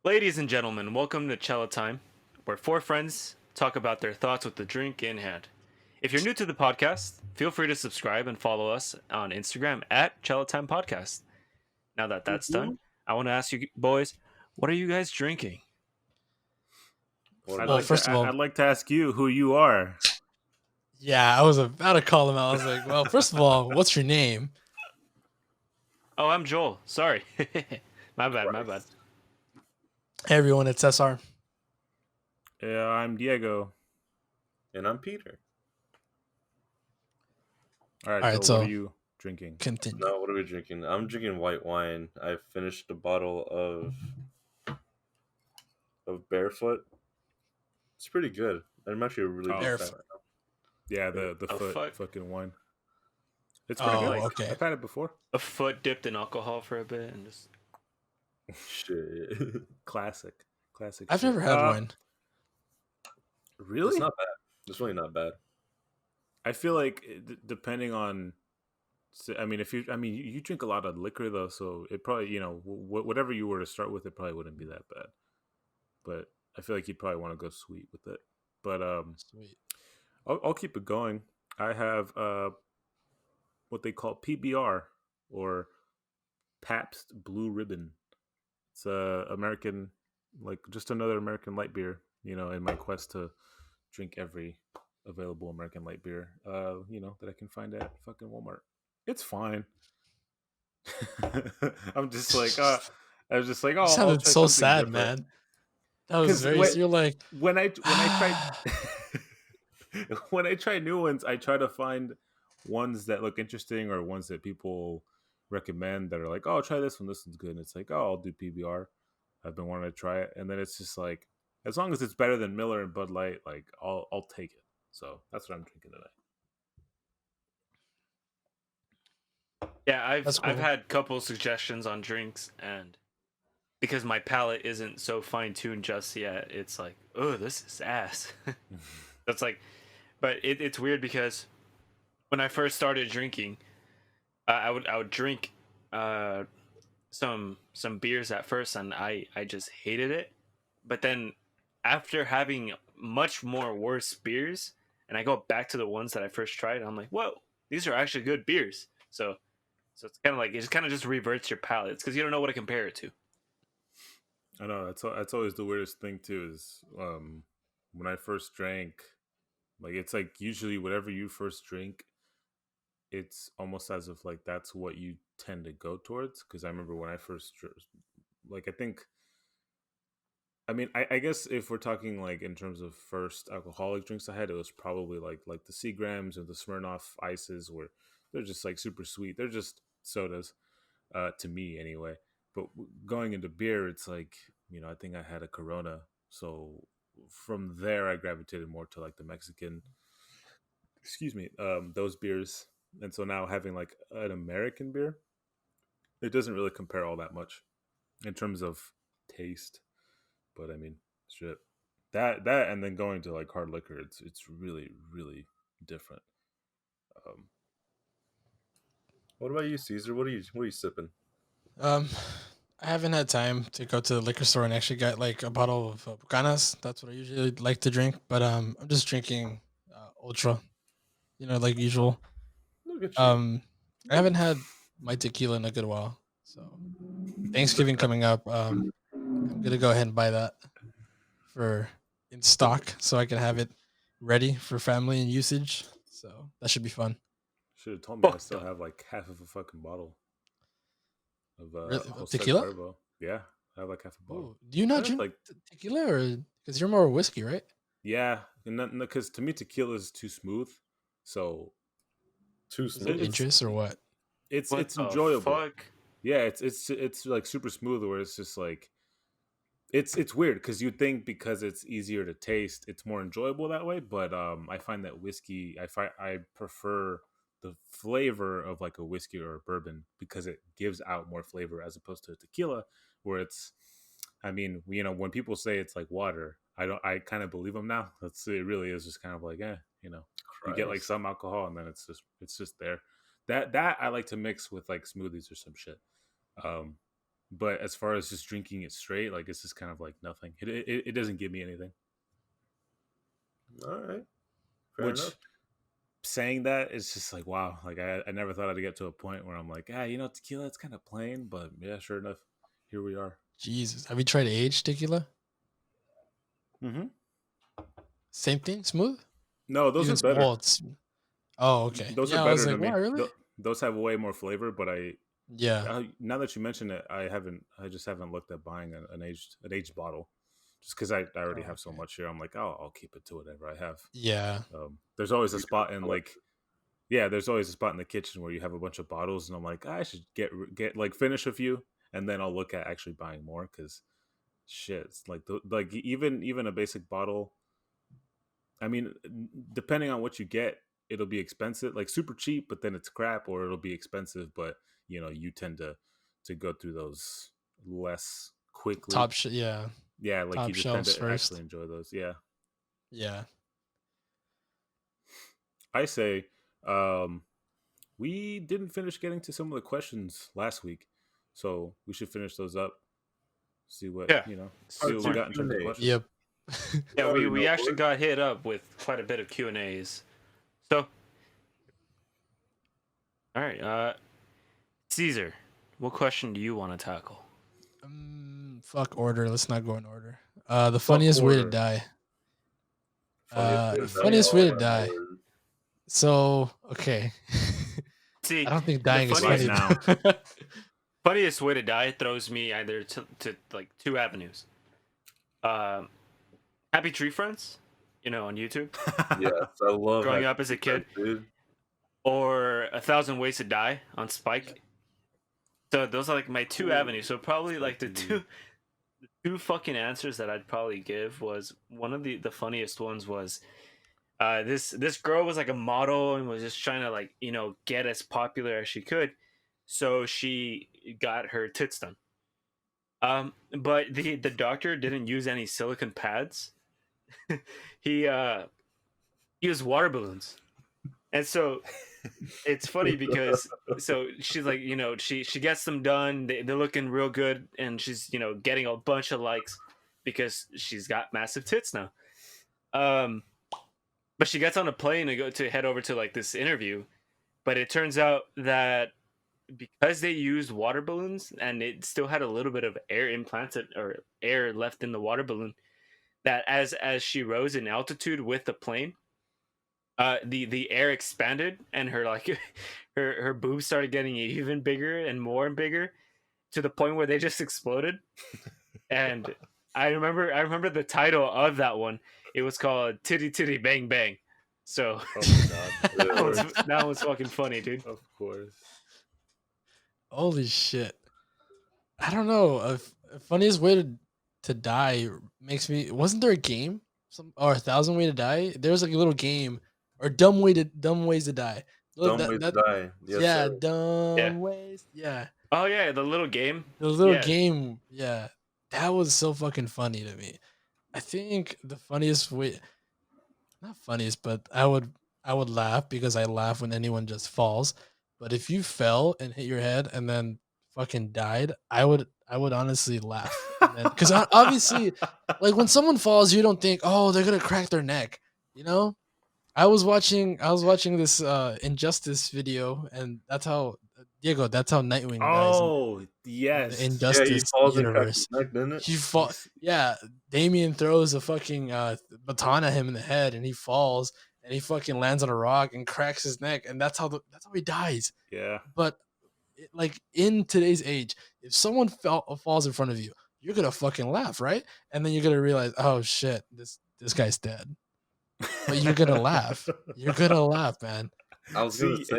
Ladies and gentlemen, welcome to Chela Time, where four friends talk about their thoughts with the drink in hand. If you're new to the podcast, feel free to subscribe and follow us on Instagram at Chela Time Podcast. Now that that's done, Mhm. I want to ask you boys, what are you guys drinking? What I'd am like I? to. First of all, I'd like to ask you who you are. yeah, I was about to call him out. I was like, well, first of all, what's your name? Oh, I'm Joel. Sorry. my bad, my bad. Christ. Hey, everyone, it's SR. I'm Diego. And I'm Peter. All right, All right, Joel. What are so you drinking? continue. Now, what are we drinking? I'm drinking white wine. I finished a bottle of Barefoot. It's pretty good. I'm actually a really Oh, big fan Barefoot. right now. yeah, the Oh, foot fuck. fucking wine. It's pretty good. Oh, Like okay. I've had it before. a foot dipped in alcohol for a bit and just. Shit, Classic, classic. I've shit. never had wine. Really? it's not bad. It's really not bad. I feel like depending on. I mean, if you, I mean, you drink a lot of liquor though, so it probably, whatever you were to start with, it probably wouldn't be that bad. But I feel like you'd probably want to go sweet with it. But Sweet. I'll keep it going. I have what they call PBR or Pabst Blue Ribbon. It's a American, like just another American light beer. In my quest to drink every available American light beer, that I can find at fucking Walmart. It's fine. I'm just like, I was just like, You oh, I'll sounded try so something sad, different. man. That was Because very. You're like, when I tried when I try new ones, I try to find ones that look interesting or ones that people recommend that are like, oh, try this one. This one's good. And it's like, oh, I'll do PBR. I've been wanting to try it, and then it's just like, as long as it's better than Miller and Bud Light, like I'll take it. So that's what I'm drinking tonight. Yeah, I've that's I've cool. had couple suggestions on drinks, and because my palate isn't so fine tuned just yet, it's like, oh, this is ass. That's like, but it's weird because when I first started drinking, I would drink uh, some beers at first, and I just hated it. But then after having much more worse beers, and I go back to the ones that I first tried, I'm like, whoa, these are actually good beers. So it's kind of like it just kind of just reverts your palates because you don't know what to compare it to. I know that's always the weirdest thing too. Is when I first drank, like it's like usually whatever you first drink, it's almost as if like that's what you tend to go towards. Because I remember when I first, like I think, I mean, I guess if we're talking like in terms of first alcoholic drinks I had, it was probably like the Seagrams or the Smirnoff Ices, where they're just like super sweet. They're just sodas, to me anyway. But going into beer, it's like, I think I had a Corona, so from there I gravitated more to like the Mexican, excuse me, those beers. And so now having like an American beer, it doesn't really compare all that much in terms of taste. But I mean, shit, that and then going to like hard liquor, it's really really different. Um, What about you, Caesar? What are you sipping? Um, I haven't had time to go to the liquor store and actually get like a bottle of Bucanas. That's what I usually like to drink. But I'm just drinking Ultra. Like usual. Look at you. Um, I haven't had my tequila in a good while. So Thanksgiving coming up. I'm gonna go ahead and buy that for in stock so I can have it ready for family and usage. So that should be fun. should have told me I Fucked still up. have like half of a fucking bottle of Really? Jose Tequila? Cuervo. Yeah, I have like half a bottle. Oh, do you not That's drink like, tequila, or because you're more whiskey, right? yeah, and because to me tequila is too smooth, so Too Is it smooth. it's interest or what? What it's the enjoyable. fuck? Yeah, it's like super smooth, where it's just like it's weird because you'd think because it's easier to taste, it's more enjoyable that way. But I find that whiskey, I prefer the flavor of like a whiskey or a bourbon because it gives out more flavor as opposed to a tequila, where it's. I mean, when people say it's like water, I kind of believe them now. It really is just kind of like, you get like Christ. some alcohol and then it's just there. That I like to mix with like smoothies or some shit. Um, But as far as just drinking it straight, like it's just kind of like nothing. It doesn't give me anything. All right, fair Which enough. saying that it's just like wow, like I never thought I'd get to a point where I'm like, tequila, it's kind of plain, but yeah, sure enough, here we are. Jesus, have you tried aged tequila? Mm-hmm. Same thing, smooth. No, those Even are better. well, it's oh okay. Those are Yeah, I was better to like, wow, me. really? Those have way more flavor, but Yeah. now that you mention it, I just haven't looked at buying an aged bottle, just because I already Oh, have so okay. much here. I'm like, oh, I'll keep it to whatever I have. Yeah. There's always a spot in like, yeah, there's always a spot in the kitchen where you have a bunch of bottles, and I'm like, I should get like finish a few, and then I'll look at actually buying more because shit, it's like even a basic bottle. I mean, depending on what you get, it'll be expensive, like super cheap, but then it's crap, or it'll be expensive, but you tend to go through those less quickly. Yeah. Yeah, like you Top just tend shelves to actually first. enjoy those. Yeah, Yeah. I say, um, we didn't finish getting to some of the questions last week, so we should finish those up. See what Yeah, see Part what we two smart. got in terms of Q&A. questions. Yep. Yeah, You we already we know, actually boys. got hit up with quite a bit of Q and A's. So, all right, Caesar, what question do you want to tackle? Fuck order. Let's not go in order. The Fuck funniest way to order. die. Funniest way to die. Funniest way Oh to my die. lord. So okay. I See, don't think the dying is Right funny. funniest now, funniest way to die throws me either to like two avenues. Um, Happy Tree Friends, on YouTube, Yes, I love growing Happy up as a Tree kid, Friends, dude. or A Thousand Ways to Die on Spike. So those are like my two avenues. So probably like Spike the TV. two fucking answers that I'd probably give was one of the funniest ones was this girl was like a model and was just trying to like get as popular as she could, so she got her tits done. But the doctor didn't use any silicone pads. he used water balloons, and so it's funny because so she's like she gets them done. They're looking real good, and she's getting a bunch of likes because she's got massive tits now. Um, but she gets on a plane to head over to like this interview, but it turns out that because they used water balloons and it still had a little bit of air implanted or air left in the water balloon, that as she rose in altitude with the plane, the air expanded and her like her boobs started getting even bigger and more and bigger to the point where they just exploded. And I remember the title of that one. It was called Titty Titty Bang Bang. So Oh my god! Of that was course, that was fucking funny, dude. of course. Holy shit. I don't know. Funniest way to die makes me. Wasn't there a game? Or 1,000 way to die? There was like a little game or dumb ways to die. Look, Dumb way to die. Yes, yeah, sir. Yeah. dumb ways. Yeah, Oh yeah, the little game. the little Yeah. game. Yeah, that was so fucking funny to me. I think the funniest way, not funniest, but I would laugh because I laugh when anyone just falls. But if you fell and hit your head and then fucking died, I would honestly laugh. And then because obviously, like when someone falls, you don't think, oh, they're gonna crack their neck. You know, I was watching this Injustice video, and that's how Diego. That's how Nightwing dies Oh in the yes, Yeah, he Injustice falls and cracks his universe. neck, didn't it? He fall. Yeah, Damien throws a fucking baton at him in the head, and he falls, and he fucking lands on a rock and cracks his neck, and that's how he dies. yeah. But like in today's age, if someone falls in front of you, you're gonna fucking laugh, right? And then you're gonna realize, oh shit, this guy's dead. But you're gonna laugh. You're gonna laugh, man. I was gonna See, say,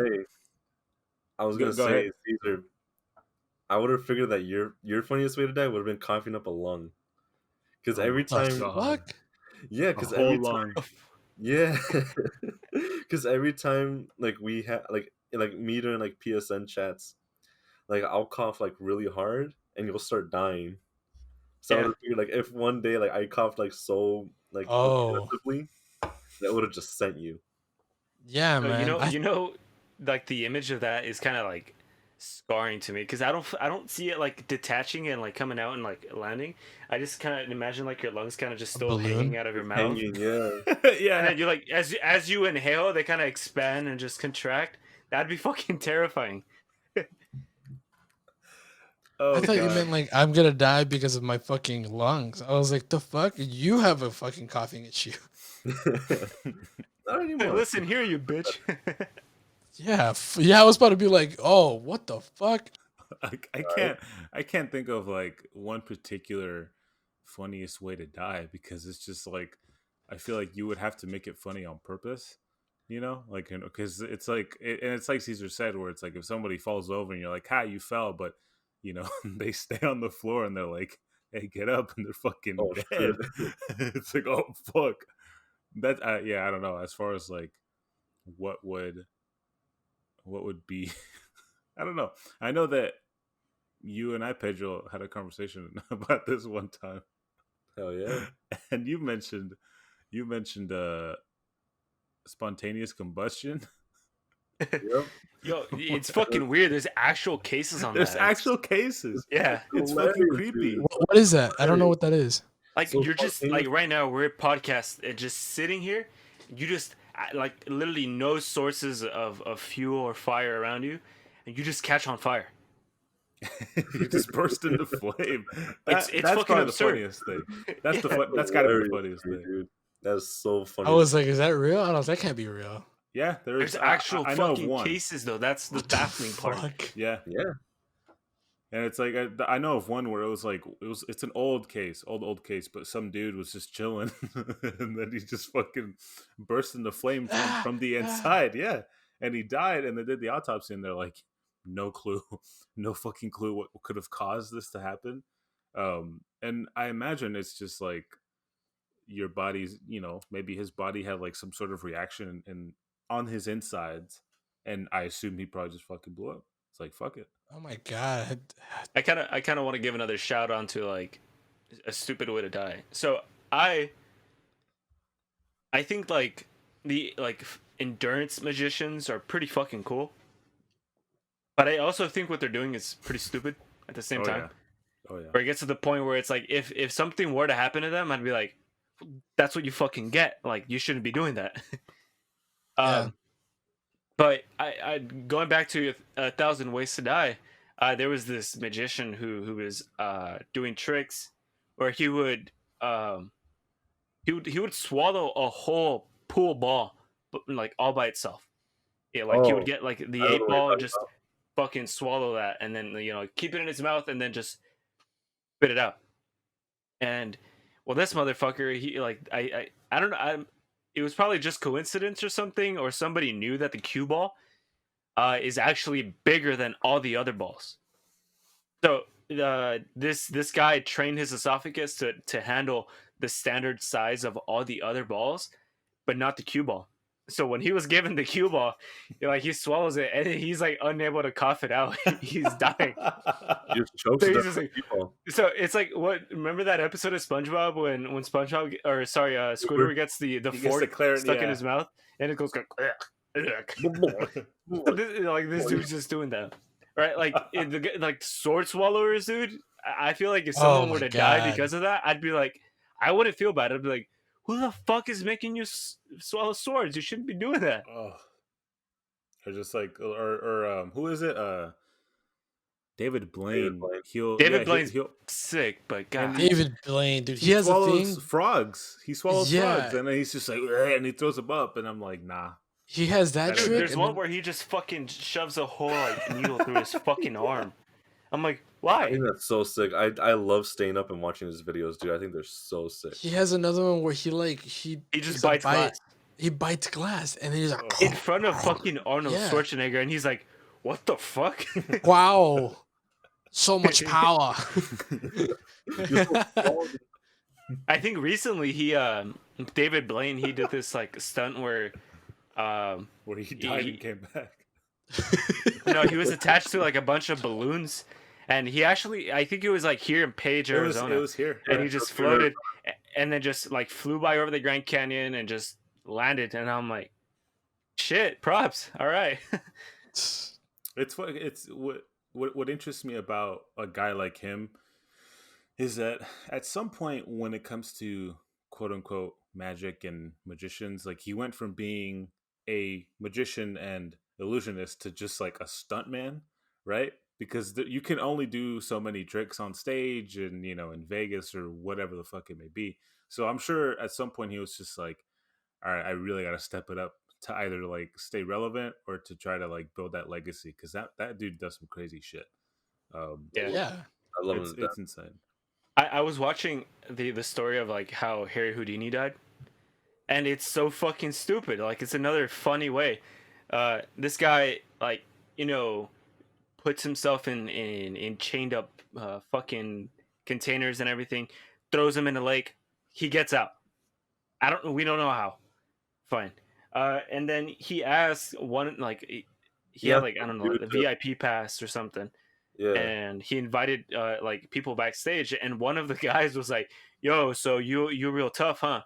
I was gonna go say, ahead. Caesar. I would have figured that your funniest way to die would have been coughing up a lung. Because Oh my every The time, god, fuck? yeah, a because whole every time, lung. yeah, because every time like we have like me during like PSN chats, like I'll cough like really hard and you'll start dying. So I would Yeah. have figured like if one day like I coughed like so like Oh, aggressively, that would have just sent you. yeah, So, man. like the image of that is kind of like scarring to me because I don't see it like detaching and like coming out and like landing. I just kind of imagine like your lungs kind of just A still hanging balloon? out of your It's mouth, hanging, yeah. and Yeah. then you like as you inhale, they kind of expand and just contract. That'd be fucking terrifying. Oh I thought you god. meant like I'm gonna die because of my fucking lungs. I was like, the fuck? You have a fucking coughing issue. Not anymore. Listen here, you bitch. Yeah, yeah. I was about to be like, oh, what the fuck? I can't think of like one particular funniest way to die because it's just like I feel like you would have to make it funny on purpose, you know, like because it's like and it's like Caesar said, where it's like if somebody falls over and you're like, "Ha, you fell," but you know they stay on the floor and they're like, "Hey, get up," and they're fucking Oh dead. shit. It's like, oh fuck. That yeah, I don't know. As far as like what would be, I don't know. I know that you and I, Pedro, had a conversation about this one time, Hell yeah. and you mentioned spontaneous combustion. Yep. Yo, it's fucking weird. There's actual cases on There's that. actual cases. Yeah. It's Hilarious, fucking creepy. dude. What is that? I don't know what that is. Like So you're just spontaneous- like right now we're at podcast and just sitting here, you just like literally no sources of fuel or fire around you, and you just catch on fire. You just burst into flame. It's That's fucking probably absurd. the funniest thing. That's the Yeah. fun. That's gotta be the Hilarious, funniest thing. dude. That's so funny. I was like, is that real? I was like, that can't be real. Yeah, There's I actual know of fucking one. cases though. That's the baffling part. Fuck. Yeah, Yeah. and it's like I know of one where it was like it's an old case, old case, but some dude was just chilling, and then he just fucking burst into flame from the inside. Yeah, and he died, and they did the autopsy, and they're like, no clue, no fucking clue what could have caused this to happen. And I imagine it's just like your body's, you know, maybe his body had like some sort of reaction and on his insides, and I assume he probably just fucking blew up. It's like fuck it. Oh my god. I kind of want to give another shout out to like a stupid way to die. So I think like the like endurance magicians are pretty fucking cool. But I also think what they're doing is pretty stupid at the same time. Oh yeah. Where it gets to the point where it's like if something were to happen to them, I'd be like, that's what you fucking get. Like you shouldn't be doing that. Yeah. But I going back to 1,000 Ways to Die, there was this magician who was doing tricks where he would swallow a whole pool ball, like all by itself. Yeah, like he would Oh, get like the I don't know 8 what ball you're and just fucking swallow that, and then keep it in his mouth and then just spit it out. And well, this motherfucker, he like I don't know. It was probably just coincidence or something, or somebody knew that the cue ball is actually bigger than all the other balls. So this guy trained his esophagus to handle the standard size of all the other balls, but not the cue ball. So when he was given the cue ball, like he swallows it and he's like unable to cough it out. He's dying. You just chokes So it he's up just for like- people. So it's like what? Remember that episode of SpongeBob when SpongeBob or sorry Squidward gets the gets fork the claret, stuck in yeah. his mouth and it goes so this dude's just doing that, right? Like like sword swallowers, dude. I feel like if someone Oh were my to die God. because of that, I'd be like, I wouldn't feel bad. I'd be like, who the fuck is making you swallow swords? You shouldn't be doing that. Oh. Or just like or who is it? David Blaine. David Blaine's he'll sick, but God, And David Blaine, dude. He has a swallows thing. frogs. He swallows Yeah. frogs, and then he's just like, "Ugh," and he throws them up, and I'm like, nah. He has that Dude, trick. there's and one then- where he just fucking shoves a whole like needle through his fucking arm. I'm like, I why? think that's so sick. I love staying up and watching his videos, dude. I think they're so sick. he has another one where he He takes just a bites bite- glass He bites glass and then he's like, in front of fucking Arnold Yeah. Schwarzenegger, and he's like, what the fuck? wow, so much power. You're so small, dude. I think recently he David Blaine, he did this like stunt where Where he died He- and came back. he was attached to like a bunch of balloons, and he actually, I think it was like here in Page, It was Arizona, here. and Yeah, he just that's where- floated and then just like flew by over the Grand Canyon and just landed, and I'm like, shit, props, all right. It's what what interests me about a guy like him is that at some point when it comes to quote unquote magic and magicians, like he went from being a magician and illusionist to just like a stuntman, right? Because you can only do so many tricks on stage and in Vegas or whatever the fuck it may be. So I'm sure at some point he was just like, all right, I really got to step it up to either like stay relevant or to try to like build that legacy, because that dude does some crazy shit. Yeah. Yeah. I love him to death. It's insane. I was watching the story of like how Harry Houdini died, and it's so fucking stupid. Like it's another funny way. This guy like puts himself in chained up fucking containers and everything, throws him in the lake. He gets out. We don't know how. Fine. And then he asks one like he Yeah, had like I don't know like, the dude, VIP pass or something, Yeah. and he invited like people backstage, and one of the guys was like, "Yo, so you real tough, huh?"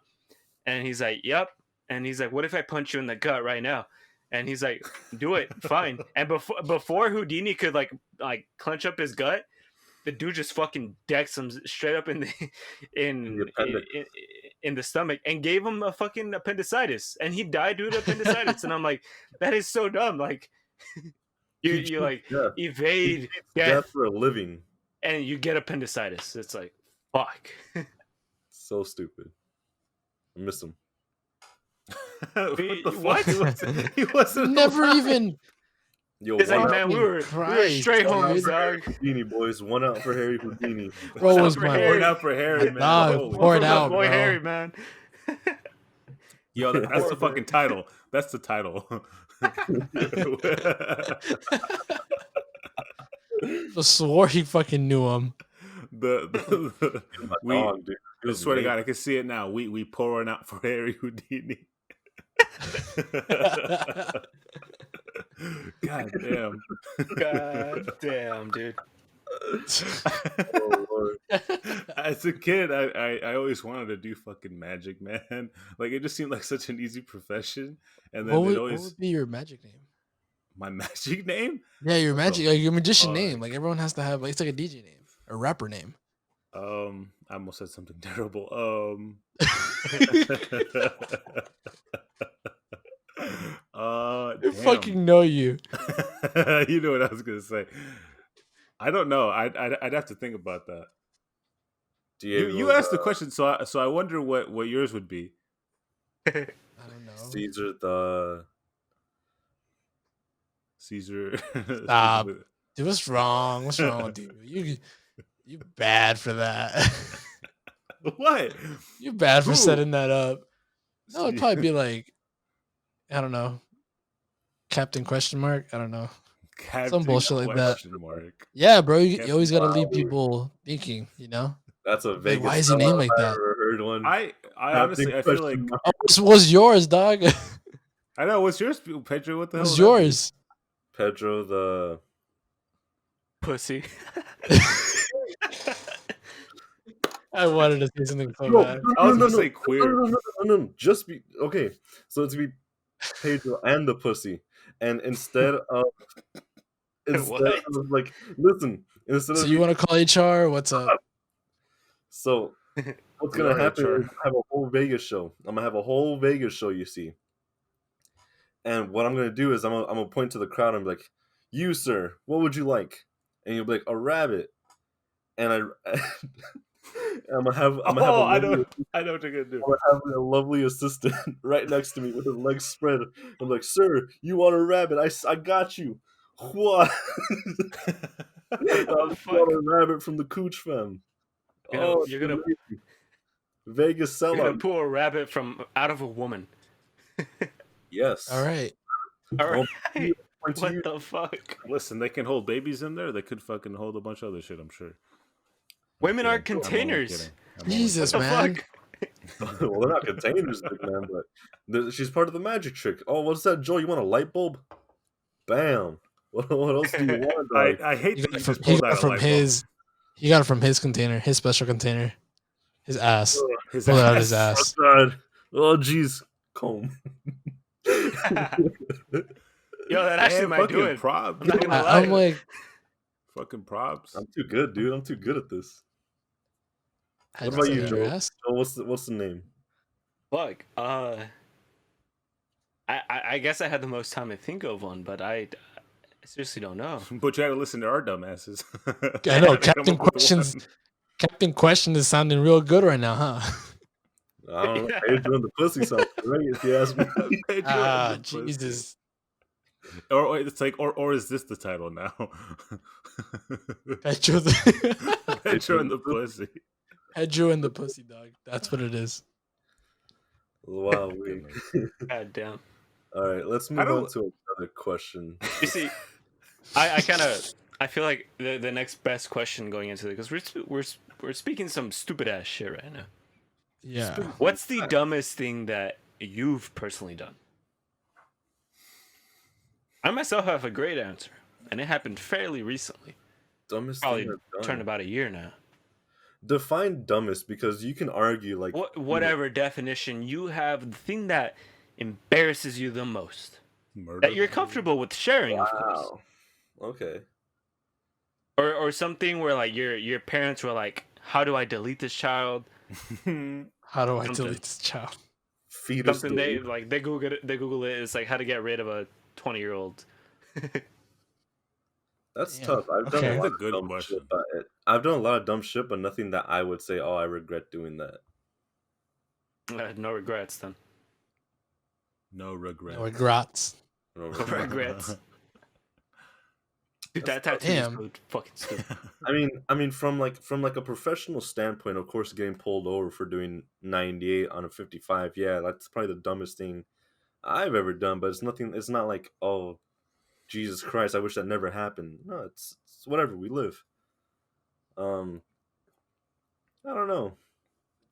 And he's like, "Yep." And he's like, "What if I punch you in the gut right now?" And he's like, "Do it, fine." And before Houdini could like clench up his gut, the dude just fucking decks him straight up in the In the appendix. in the stomach and gave him a fucking appendicitis, and he died due to appendicitis. And I'm like, that is so dumb. Like, you like Yeah. He evade beats death death for a living. and you get appendicitis. It's like, fuck. So stupid. I miss him. What the What? fuck? He wasn't Never alive. even. Yo, It's like, one out man, we were Christ, straight one out homies, for Harry dog. Houdini, boys. One out for Harry Houdini. Bro One was out for my. Harry. Pouring out for Harry, man. Dog, Holy pour it For fuck. my out, boy bro. Harry, man. Yo, that's the fucking title. That's the title. I swore he fucking knew him. My we dog, dude. It I was swear to amazing. God, I can see it now. We pouring out for Harry Houdini. God damn. God damn, dude. Oh, Lord. As a kid, I always wanted to do fucking magic, man. Like it just seemed like such an easy profession. And then what it would always be your magic name? my magic name. Yeah, your magic, like your magician fuck? name. Like everyone has to have. Like, it's like a DJ name, a rapper name. I almost said something terrible. I Damn. fucking know you. You know what I was gonna say. I don't know. I'd have to think about that. You Diego, asked the question, so I wonder what yours would be. I don't know. Caesar the Caesar. Stop. Dude, what's wrong? What's wrong with you? You bad for that. What? You bad for Who? setting that up. No, it'd probably be like, I don't know, Captain question mark. I don't know. Captain bullshit like that. question mark. Yeah, bro. You Captain always got to leave Flower. people thinking. You know. That's a Vegas. why is he named like if I that? ever heard one. I Captain honestly I feel like question mark. Oh, what's yours, dog? I know what's yours, Pedro. What the hell? What's would that be? yours? Pedro the Pussy. I wanted to say something so No, bad. I was gonna say queer. No. Just be okay. So it's be Pedro and the pussy, and instead of What? like listen, instead So of you want to call HR? What's up? so what's We gonna are happen HR. is I have a whole Vegas show. I'm gonna have a whole Vegas show, you see. And what I'm gonna do is I'm gonna point to the crowd and be like, "You, sir, what would you like?" And you'll be like, "A rabbit." And I'm gonna have I know what you're gonna do. I'm gonna have a lovely assistant right next to me with his legs spread. I'm like, "Sir, you want a rabbit? I got you." What? I the fuck? got a rabbit from the Cooch fam. You're gonna amazing. Vegas You're gonna sellout. pull a rabbit from out of a woman. Yes. All right. All Well, right. Point to What you. the fuck? Listen, they can hold babies in there. They could fucking hold a bunch of other shit. I'm sure. Women are kidding. I'm only containers. kidding. I'm only Jesus, What the man. fuck? Well, they're not containers, big man, but she's part of the magic trick. Oh, what's that, Joe? You want a light bulb? Bam. What else do you want? kidding. Dog? I hate He that got you it from, just he pulled got out it a from light bulb. his. He got it from his container, his special container, his ass. His Pull it out of his Oh, ass. God. Oh, jeez. Comb. Yo, that actually Man, might do fucking it. prop. I'm not gonna lie. I'm like, Fucking props. I'm too good, dude. I'm too good at this. Had What to about say you, your Joel? ass. Joel, what's the name? Fuck. I guess I had the most time to think of one, but I seriously don't know. But you had to listen to our dumbasses. I know To come up with one. Captain Question is sounding real good right now, huh? I don't know. Pedro and the Pussy sounds great, if you ask me. Pedro and the pussy. Jesus. Or it's like, or is this the title now? Pedro Pedro and the pussy. Pedro and the pussy dog. That's what it is. Wow. Goodness. God damn. All right, let's move on to another question. You see, I kind of I feel like the next best question going into it, because we're speaking some stupid ass shit right now. Yeah. What's the dumbest thing that you've personally done? I myself have a great answer, and it happened fairly recently. Dumbest Probably thing I've turned done. about a year now. Define dumbest, because you can argue like Whatever definition you have, the thing that embarrasses you the most, Murder. that you're comfortable with sharing, of course. Wow. Okay. Or something where like your parents were like, "How do I delete this child?" How do I Something. delete this child? Fetus. Something they like they Google it. They Google it. It's like how to get rid of a 20-year-old. That's Damn. tough. I've done Okay. a That's lot a of good dumb question. shit, but I've done a lot of dumb shit, but nothing that I would say, "Oh, I regret doing that." No regrets then. No regrets. No regrets. No No regrets. Dude, that That's tattoo is Damn. so fucking stupid. I mean, from a professional standpoint, of course, getting pulled over for doing 98 on a 55, yeah, that's probably the dumbest thing I've ever done. But it's nothing. It's not like, oh, Jesus Christ, I wish that never happened. No, it's whatever. We live. I don't know.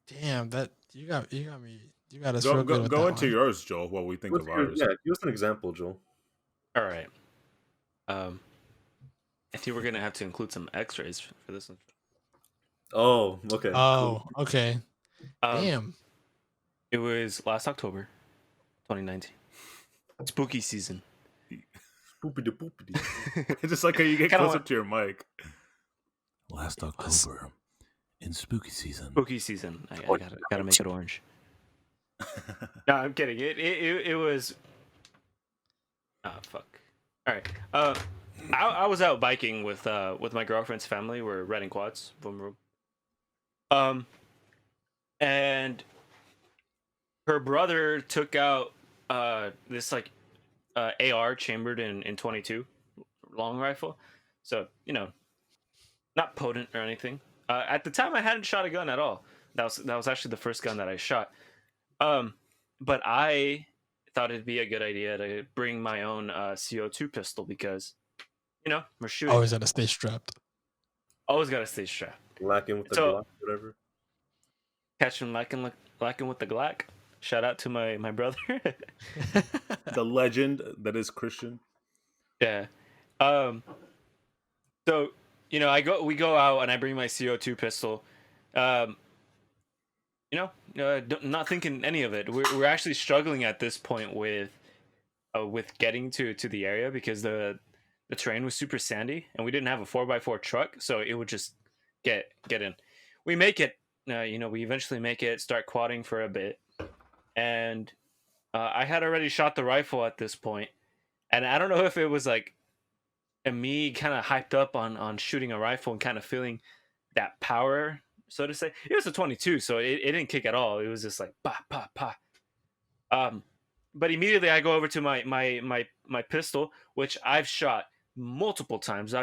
Damn, that you got us real good with Go that into one. yours, Joel, while we think of ours. Yeah, give us an example, Joel. All right. I think we're gonna have to include some X-rays for this one. Oh, okay. Oh, okay. Um, Damn. It was last October, 2019. Spooky season. Poopity poopity. Just like how you get Kinda closer want- to your mic. Last October, in spooky season. Spooky season. I gotta make it orange. No, I'm kidding. It was. Ah, fuck. All right. I was out biking with my girlfriend's family. We're renting quads. Boom, boom. And her brother took out this like AR chambered in 22 long rifle. So not potent or anything. At the time, I hadn't shot a gun at all. That was actually the first gun that I shot. But I thought it'd be a good idea to bring my own CO2 pistol because, we're shooting. Always gotta stay strapped. Always gotta stay strapped. Lacking with the So- Glock, whatever. Catching lacking with the Glock. Shout out to my brother. The legend that is Christian. Yeah. So we go out and I bring my CO2 pistol. Not thinking any of it. We're actually struggling at this point with getting to the area because the terrain was super sandy and we didn't have a 4x4 truck, so it would just get in. We make it. We eventually make it. Start quadding for a bit, and I had already shot the rifle at this point, and I don't know if it was like me kind of hyped up on shooting a rifle and kind of feeling that power, so to say. It was a 22, so it didn't kick at all. It was just like pa pa pa. But immediately I go over to my pistol, which I've shot multiple times.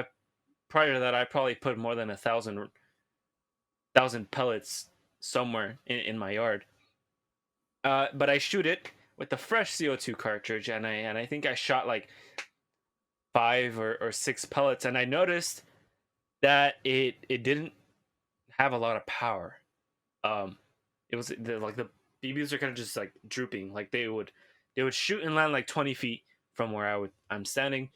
Prior to that, I probably put more than 1,000 pellets somewhere in my yard. But I shoot it with the fresh CO2 cartridge, and I think I shot like 5 or 6 pellets, and I noticed that it didn't have a lot of power. It was like the BBs are kind of just like drooping, like they would shoot and land like 20 feet from where I'm standing,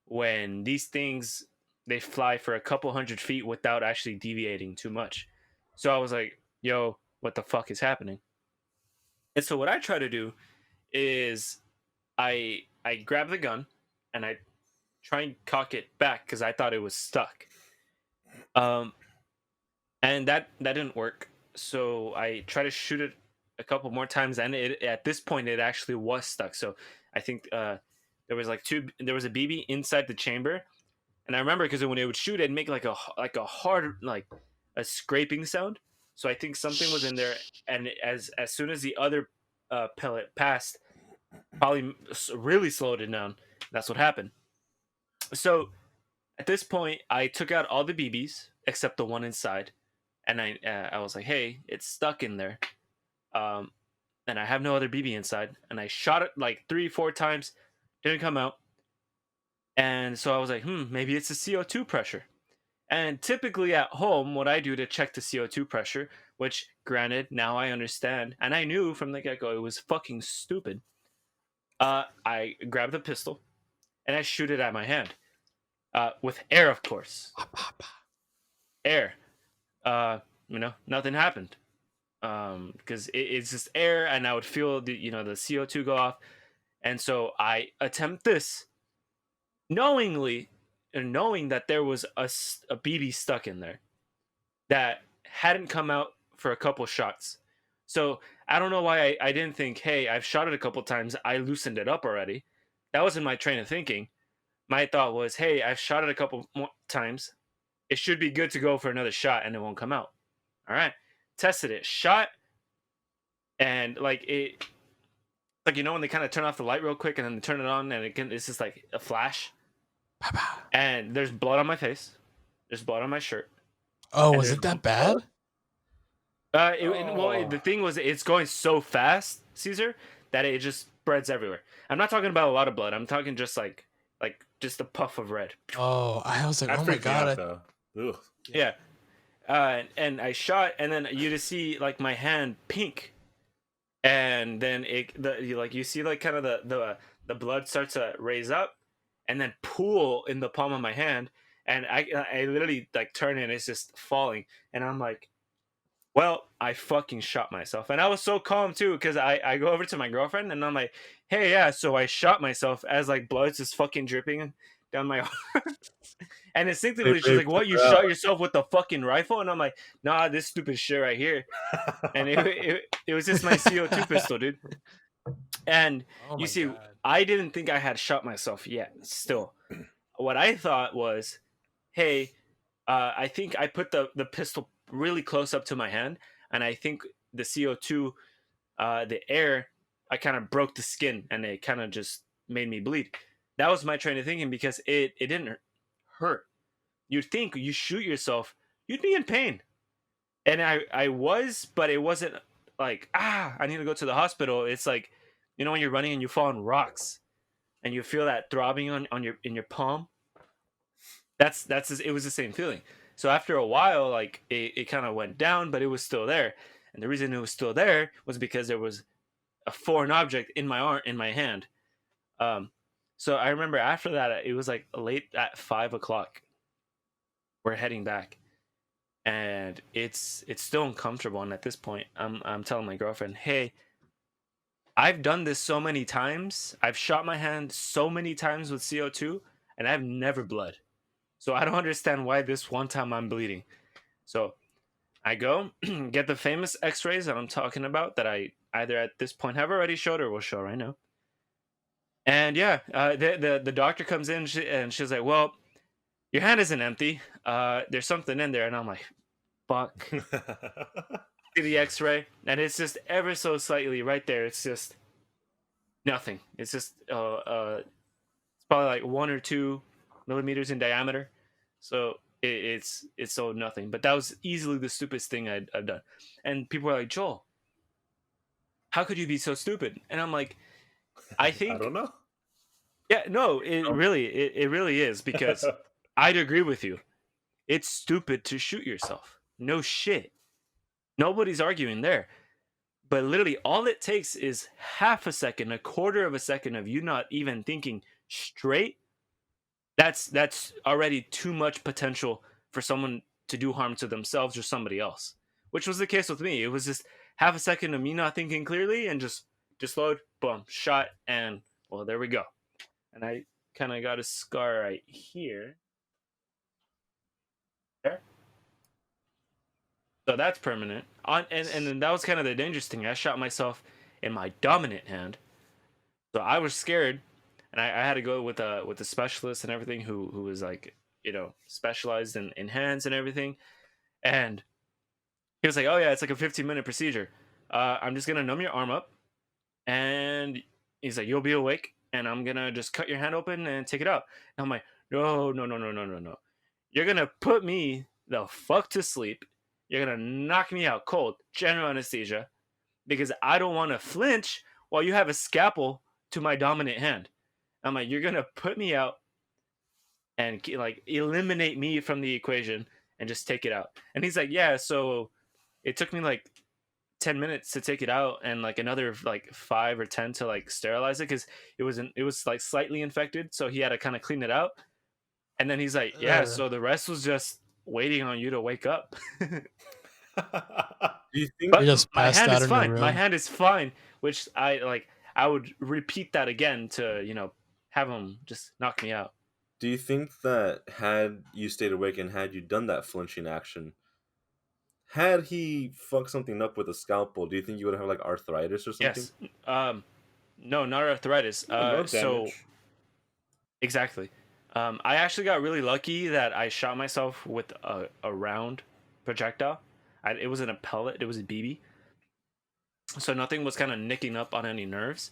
when these things, they fly for a couple hundred feet without actually deviating too much. So I was like, yo, what the fuck is happening? And so what I try to do is I grab the gun and I try and cock it back because I thought it was stuck. Um, and that didn't work. So I tried to shoot it a couple more times, and at this point it actually was stuck. So I think there was a BB inside the chamber, and I remember because when it would shoot, it'd make like a hard like a scraping sound. So I think something was in there, and as soon as the other pellet passed, probably really slowed it down. That's what happened. So at this point, I took out all the BBs except the one inside, and I was like, "Hey, it's stuck in there." Um, and I have no other BB inside, and I shot it like 3 4 times, didn't come out, and so I was like, maybe it's the CO2 pressure. And typically at home, what I do to check the CO2 pressure, which granted now I understand, and I knew from the get go it was fucking stupid. I grab the pistol and I shoot it at my hand, with air, of course, air. Nothing happened, because it's just air, and I would feel the CO2 go off, and so I attempt this knowingly, knowing that there was a BB stuck in there that hadn't come out for a couple shots. So I don't know why I didn't think, hey, I've shot it a couple times, I loosened it up already. That wasn't my train of thinking. My thought was, hey, I've shot it a couple more times. It should be good to go for another shot, and it won't come out. All right, tested it, shot, and like when they kind of turn off the light real quick and then they turn it on, and it's just like a flash, and there's blood on my face, there's blood on my shirt. Oh, And was there's it that bad? The thing was, it's going so fast, Caesar, that it just spreads everywhere. I'm not talking about a lot of blood. I'm talking just like just a puff of red. Oh, I was like, That oh my freaked me out, god. though. Ugh. Yeah. And I shot, and then you just see like my hand pink, and then you see like kind of the blood starts to raise up, and then pool in the palm of my hand, and I literally like turn and it's just falling, and I'm like, well, I fucking shot myself. And I was so calm too, because I go over to my girlfriend and I'm like, hey, yeah, so I shot myself, as like blood's just fucking dripping down my arm. And Hey, instinctively she's babe, like, what, you check it shot yourself with the fucking rifle? And I'm like, nah, this stupid shit right here. And it was just my CO2 pistol, dude. And Oh you my see, god. I didn't think I had shot myself yet still. What I thought was, hey, I think I put the pistol really close up to my hand, and I think the CO2, the air, I kind of broke the skin, and it kind of just made me bleed. That was my train of thinking, because it didn't hurt. You'd think you shoot yourself, you'd be in pain, and I was, but it wasn't like, I need to go to the hospital. It's like, when you're running and you fall on rocks, and you feel that throbbing on your in your palm. It was the same feeling. So after a while, like it kind of went down, but it was still there. And the reason it was still there was because there was a foreign object in my arm, in my hand. Um, so I remember after that, it was like late at 5 o'clock. We're heading back, and it's still uncomfortable. And at this point, I'm telling my girlfriend, hey, I've done this so many times. I've shot my hand so many times with CO2, and I've never bled. So I don't understand why this one time I'm bleeding. So I go get the famous X-rays that I'm talking about, that I either at this point have already showed or will show right now. And yeah, the doctor comes in, and she's like, "Well, your hand isn't empty. There's something in there." And I'm like, "Fuck." See the X-ray, and it's just ever so slightly right there. It's just nothing. It's just it's probably like 1 or 2 millimeters in diameter. So it's so nothing. But that was easily the stupidest thing I've done. And people were like, Joel, how could you be so stupid? And I'm like, I I think, don't know. yeah, no, it Oh. really is, because I'd agree with you. It's stupid to shoot yourself. No shit. Nobody's arguing there. But literally, all it takes is half a second, a quarter of a second of you not even thinking straight. That's already too much potential for someone to do harm to themselves or somebody else, which was the case with me. It was just half a second of me not thinking clearly, and just load, boom, shot, and well, there we go. And I kind of got a scar right here. there. So that's permanent. And then that was kind of the dangerous thing. I shot myself in my dominant hand, so I was scared, and I had to go with a specialist and everything who was like specialized in hands and everything, and he was like, "Oh yeah, it's like a 15-minute procedure. I'm just gonna numb your arm up, and he's like, you'll be awake, and I'm gonna just cut your hand open and take it out." And I'm like, "No, no, no, no, no, no, no. You're gonna put me the fuck to sleep. You're gonna knock me out cold, general anesthesia, because I don't want to flinch while you have a scalpel to my dominant hand." I'm like, "You're gonna put me out and like eliminate me from the equation and just take it out." And he's like, "Yeah." So it took me like 10 minutes to take it out and like another like 5 or 10 to like sterilize it because it was like slightly infected, so he had to kind of clean it out. And then he's like, "Yeah, so the rest was just waiting on you to wake up." Do you think? But You just my passed hand out is in the fine. My room. hand is fine, which I would repeat that again to have him just knock me out. Do you think that had you stayed awake and had you done that flinching action, had he fucked something up with a scalpel, do you think you would have like arthritis or something? Yes. No, not arthritis. Nerve So damage. exactly. I actually got really lucky that I shot myself with a round projectile. It wasn't a pellet, it was a BB. So nothing was kind of nicking up on any nerves.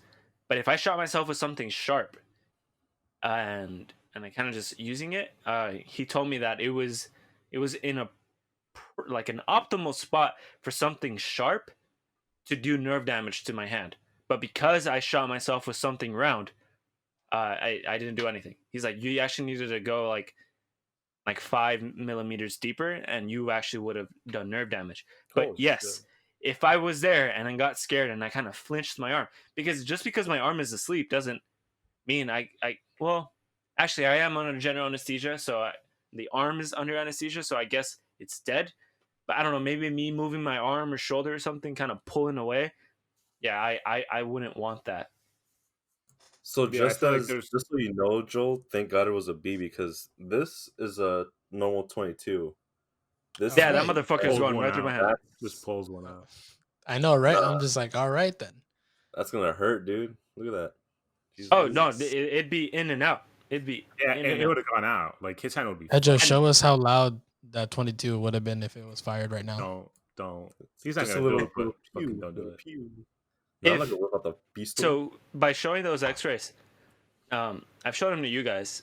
But if I shot myself with something sharp and I kind of just using it, he told me that it was in a like an optimal spot for something sharp to do nerve damage to my hand. But because I shot myself with something round, I didn't do anything. He's like, "You actually needed to go like 5 millimeters deeper, and you actually would have done nerve damage." But Oh, yes, shit. if I was there and I got scared and I kind of flinched my arm, because just because my arm is asleep doesn't mean well, actually I am under general anesthesia, so the arm is under anesthesia, so I guess it's dead. But I don't know, maybe me moving my arm or shoulder or something, kind of pulling away. Yeah, I wouldn't want that. So Yeah, I feel like there's just so you know, Joel, thank God it was a B because this is a normal 22. This Yeah, that Alright. motherfucker's pulls going one right through my out. hand. Just pulls one out. I know, right? Nah. I'm just like, all right then. that's gonna hurt, dude. Look at that. Jesus. Oh no, it'd be in and out. It'd be Yeah, in it, and it out. would have gone out. Like his hand would be. Pedro, fucked. show us how loud that 22 would have been if it was fired right now. Don't. He's not Just a gonna little, do it, but little fucking pew, don't do little it. pew. No, I'm not If gonna whip out the pistol. so, by showing those X-rays, I've showed them to you guys,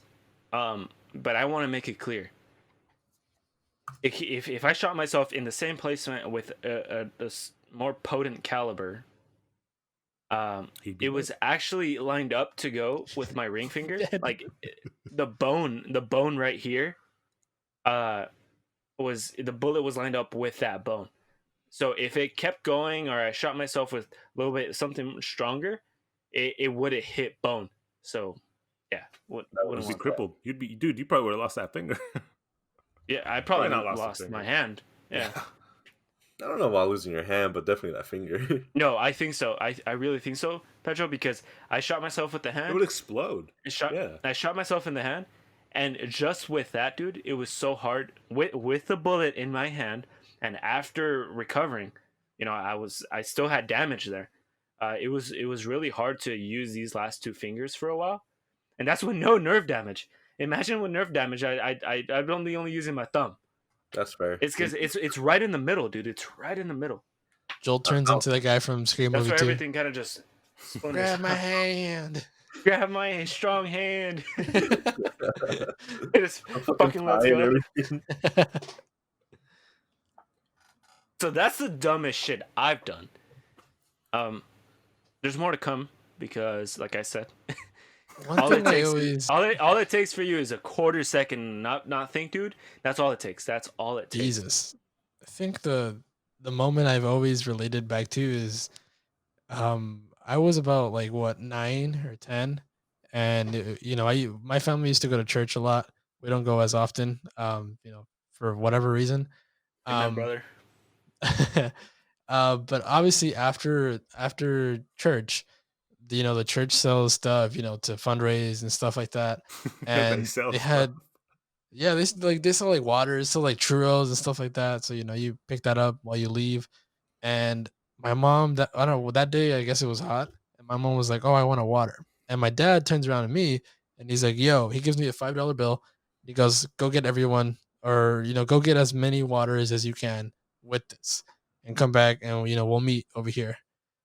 but I want to make it clear. If I shot myself in the same placement with a more potent caliber, He'd be it was dead. actually lined up to go with my ring finger. Dead. Like the bone right here, was the bullet was lined up with that bone. So if it kept going, or I shot myself with a little bit something stronger, it would have hit bone. So yeah, wouldn't That You'd was be want that. crippled. You'd be, dude. You probably would have lost that finger. Yeah, I probably not lost a lost my finger. hand. Yeah. I don't know about losing your hand, but definitely that finger. No, I think so. I really think so, Pedro, because I shot myself with the It hand. would explode. Yeah. I shot myself in the hand, and just with that, dude, it was so hard with the bullet in my hand, and after recovering, I still had damage there. It was really hard to use these last two fingers for a while, and that's with no nerve damage. Imagine with nerve damage, I'd only using my thumb. That's fair. It's because it's right in the middle, dude. It's right in the middle. Joel turns into the guy from Scream That's Movie where 2. everything kind of just splinters. Grab my hand. Grab my strong hand. It is I'm fucking let's tired go. and everything. So that's the dumbest shit I've done. There's more to come because, like I said, One all thing it I takes always all it takes for you is a quarter second not think, dude. That's all it takes. That's all it takes. Jesus. I think the moment I've always related back to is I was about like what 9 or 10, and my family used to go to church a lot. We don't go as often, for whatever reason. Amen, Um, brother. but obviously after church, the church sells stuff, to fundraise and stuff like that, They and sell they had stuff. Yeah, they sell like water, sell like churros and stuff like that. So you pick that up while you leave. And my mom, that I don't know, that day I guess it was hot, and my mom was like, "Oh, I want a water." And my dad turns around to me and he's like, "Yo," he gives me a $5 bill. He goes, "Go get everyone, or go get as many waters as you can with this, and come back, and we'll meet over here."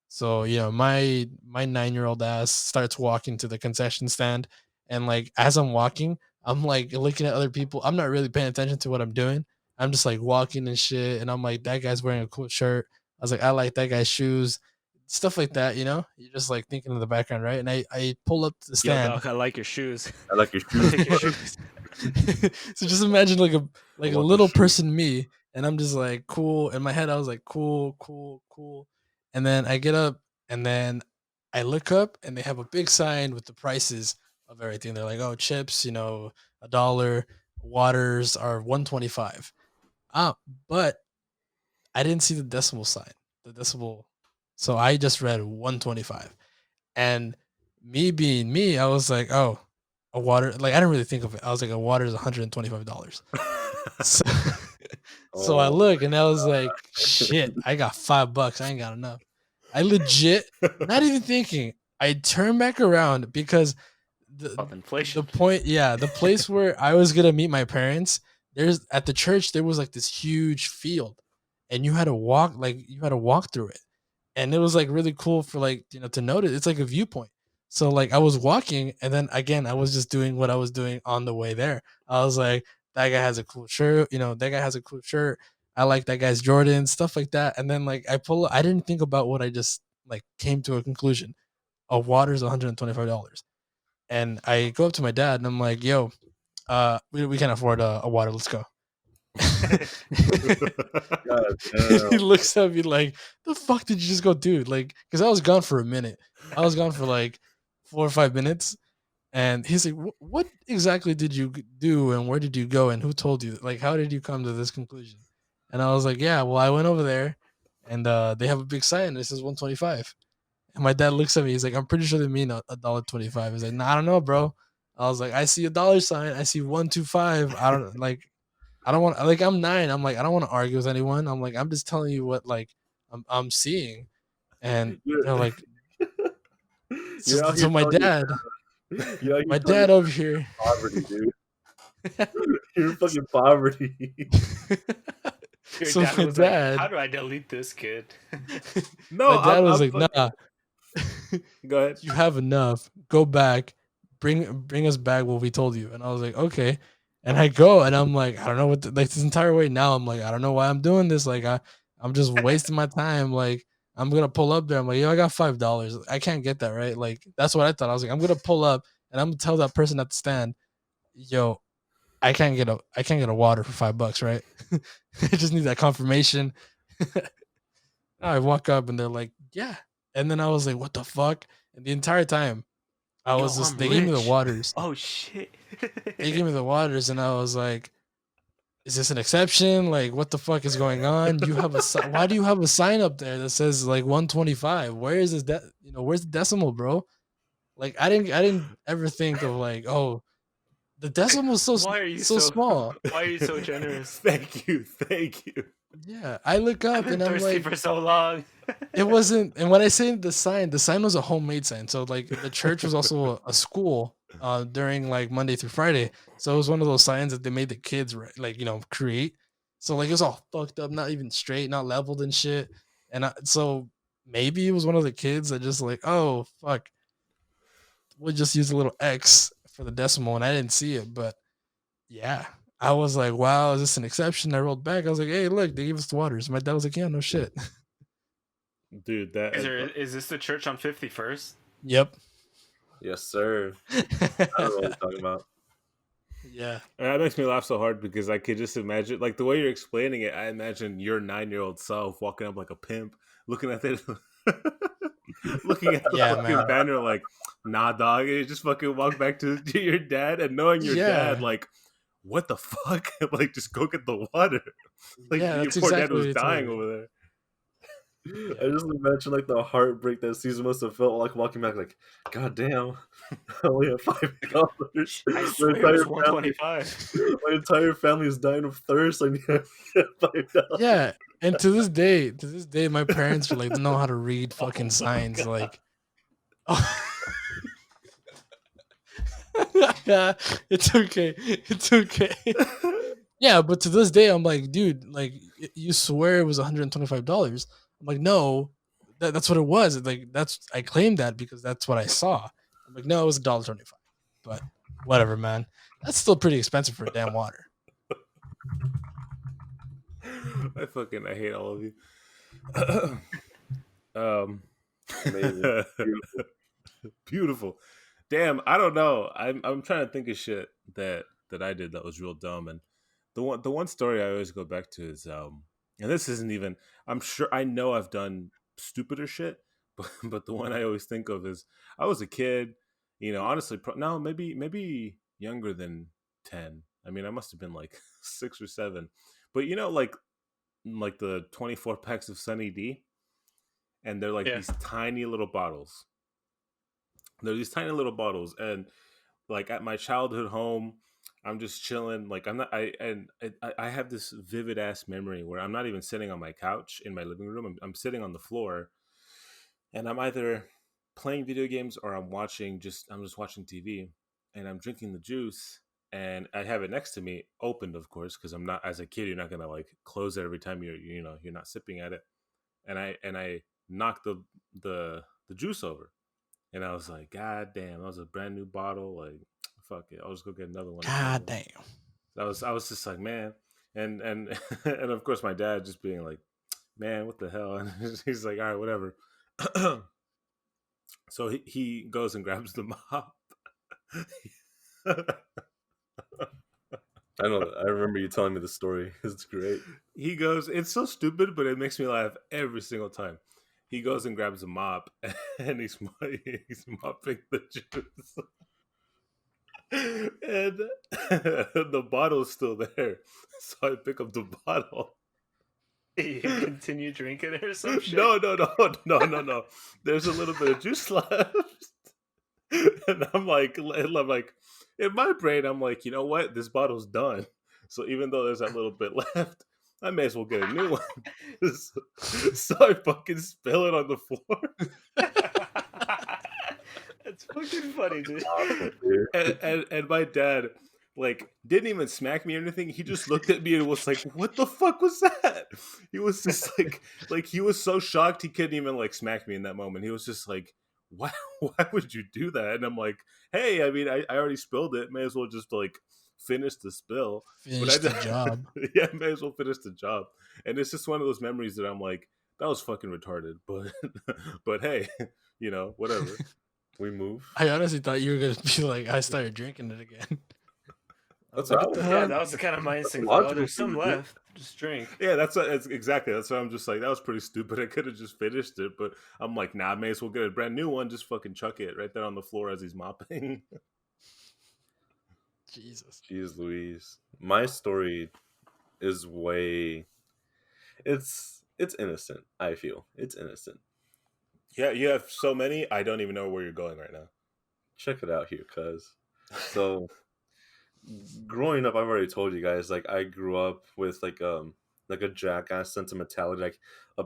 So my 9-year old ass starts walking to the concession stand, and like as I'm walking, I'm like looking at other people. I'm not really paying attention to what I'm doing. I'm just like walking and shit, and I'm like, that guy's wearing a cool shirt. I was like, I like that guy's shoes, stuff like that. You're just like thinking in the background, right? And I pull up to the Yo, stand. dog, I like your shoes. I like your I shoes. like your shoes. So just imagine like a I like a want the little shoes. person me, and I'm just like cool. In my head, I was like cool, cool, cool. And then I get up, and then I look up, and they have a big sign with the prices of everything. They're like, oh, chips, $1. Waters are 125. Ah, but I didn't see the decimal sign, the decimal. So I just read 125. And me being me, I was like, oh, a water, like I didn't really think of it. I was like, a water is $125. So, so I Oh, look and I was like, shit, I got $5. I ain't got enough. I legit, not even thinking, I turned back around because the Of inflation. the point, yeah, the place where I was gonna meet my parents, there's at the church there was like this huge field, and you had to walk through it, and it was like really cool for like to notice. It's like a viewpoint. So like I was walking, and then again I was just doing what I was doing on the way there. I was like, that guy has a cool shirt. That guy has a cool shirt. I like that guy's Jordan, stuff like that. And then like I didn't think about what I just like came to a conclusion. A water's $125. And I go up to my dad and I'm like, yo, we can't afford a water. Let's go. God He damn. looks at me like, the fuck did you just go do? Like, because I was gone for a minute. I was gone for like 4 or 5 minutes. And he's like, what exactly did you do and where did you go and who told you? Like, how did you come to this conclusion? And I was like, yeah, well, I went over there and they have a big sign that says 125. And my dad looks at me. He's like, I'm pretty sure they mean $1.25. He's like, nah, I don't know, bro. I was like, I see a dollar sign. I see 125. I don't want like I'm 9. I'm like, I don't want to argue with anyone. I'm like, I'm just telling you what like I'm seeing. And You're, they're like, so, you're out so here my telling dad, you're out here my telling your dad over here. poverty, dude. You're fucking poverty. Your So dad my was like, "How dad, do I delete this kid?" No, my dad was I'm like, fucking. nah, Go ahead. you have enough. Go back. Bring us back what we told you. And I was like, okay. And I go and I'm like, I don't know what like this entire way now. I'm like, I don't know why I'm doing this. Like I'm just wasting my time. Like I'm gonna pull up there. I'm like, yo, I got $5. I can't get that, right? Like that's what I thought. I was like, I'm gonna pull up and I'm gonna tell that person at the stand, yo, I can't get a water for $5, right? I just need that confirmation. I walk up and they're like, yeah. And then I was like, what the fuck? And the entire time I Yo, was just I'm they gave me the rich. waters. Oh shit. They gave me the waters and I was like, is this an exception? Like what the fuck is going on? Why do you have a sign up there that says like 125? Where is this where's the decimal, bro? Like I didn't ever think of like, oh, the Like, decimal is why are you so so small. why are you so generous? Thank you, thank you. Yeah, I look I've up been and I'm thirsty like, for so long. it wasn't. And when I say the sign was a homemade sign. So like the church was also a school during like Monday through Friday. So it was one of those signs that they made the kids like create. So like it was all fucked up, not even straight, not leveled and shit. And so maybe it was one of the kids that just like, oh fuck, we'll just use a little X for the decimal, and I didn't see it, but yeah. I was like, wow, is this an exception? I rolled back. I was like, hey, look, they gave us the waters. My dad was like, yeah, no shit. Dude, that Is this the church on 51st? Yep. Yes, sir. I don't know what you're talking about. Yeah. that makes me laugh so hard because I could just imagine, like the way you're explaining it. I imagine your 9-year-old self walking up like a pimp, looking at it, looking at the Yeah, fucking man. banner, like, nah, dog. And you just fucking walk back to your dad, and knowing your dad, Yeah. like, what the fuck? Like, just go get the water. Like Yeah, your that's poor dad exactly what was he told dying me. over there. I just imagine like the heartbreak that Caesar must have felt like walking back, like, God damn, I only have $5. I My swear it was entire family, 125. my entire family is dying of thirst. I need $5. Yeah, and to this day, my parents are like know how to read fucking signs. Like, yeah, it's okay, it's okay. Yeah, but to this day, I'm like, dude, like you swear it was $125. I'm like, no, that's what it was. Like that's I claimed that because that's what I saw. I'm like, no, it was $1.25. But whatever, man. That's still pretty expensive for damn water. I hate all of you. um, Amazing, beautiful. beautiful. Damn, I don't know. I'm trying to think of shit that I did that was real dumb. And the one story I always go back to is and this isn't even. I'm sure I know I've done stupider shit, but the one I always think of is I was a kid. Honestly, no, maybe younger than 10. I mean, I must have been like 6 or 7. But like the 24 packs of Sunny D, and they're like Yeah. these tiny little bottles. They're these tiny little bottles, and like at my childhood home, I'm just chilling. Like I'm not. I have this vivid ass memory where I'm not even sitting on my couch in my living room. I'm sitting on the floor, and I'm either playing video games or I'm just watching TV, and I'm drinking the juice, and I have it next to me, opened, of course, because I'm not, as a kid, you're not gonna like close it every time you're not sipping at it, and I knocked the juice over, and I was like, God damn, that was a brand new bottle, like fuck it, I'll just go get another one. God damn. I was just like, man, and and of course my dad just being like, man, what the hell, and he's like, all right, whatever. So he goes and grabs the mop. I know. I remember you telling me the story. It's great. He goes, it's so stupid, but it makes me laugh every single time. He goes and grabs a mop, and he's mopping the juice. And the bottle's still there. So I pick up the bottle. You continue drinking it or some shit? No. There's a little bit of juice left. And I'm like, in my brain, I'm like, you know what? This bottle's done. So even though there's that little bit left, I may as well get a new one. So I fucking spill it on the floor. That's fucking funny, dude. Awesome, dude. And my dad like didn't even smack me or anything. He just looked at me and was like, "What the fuck was that?" He was just like he was so shocked he couldn't even like smack me in that moment. He was just like, "Why? Why would you do that?" And I'm like, "Hey, I mean, I already spilled it. May as well just like finish the spill. Finish the job. Yeah, may as well finish the job." And it's just one of those memories that I'm like, that was fucking retarded, but hey, whatever. We move. I honestly thought you were gonna be like, I started drinking it again. That's What what the I hell? Yeah, that was the kind of my instinct. logical Oh, there's some thing to do. left. Just drink. Yeah, that's exactly. That's why I'm just like, that was pretty stupid. I could have just finished it, but I'm like, nah, I may as well get a brand new one. Just fucking chuck it right there on the floor as he's mopping. Jesus. Jeez Louise. My story is way it's innocent, I feel. It's innocent. Yeah, you have so many. I don't even know where you're going right now. Check it out here, cuz. So growing up, I've already told you guys, like I grew up with like a jackass sentimentality. Like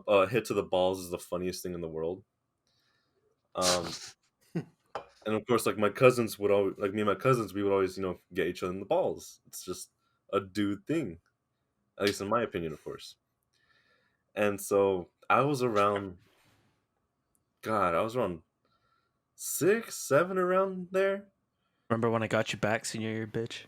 a hit to the balls is the funniest thing in the world. Um and of course like my cousins would always like me and my cousins, we would always, get each other in the balls. It's just a dude thing. At least in my opinion, of course. And so I was around 6, 7 around there. Remember when I got you back senior year, bitch?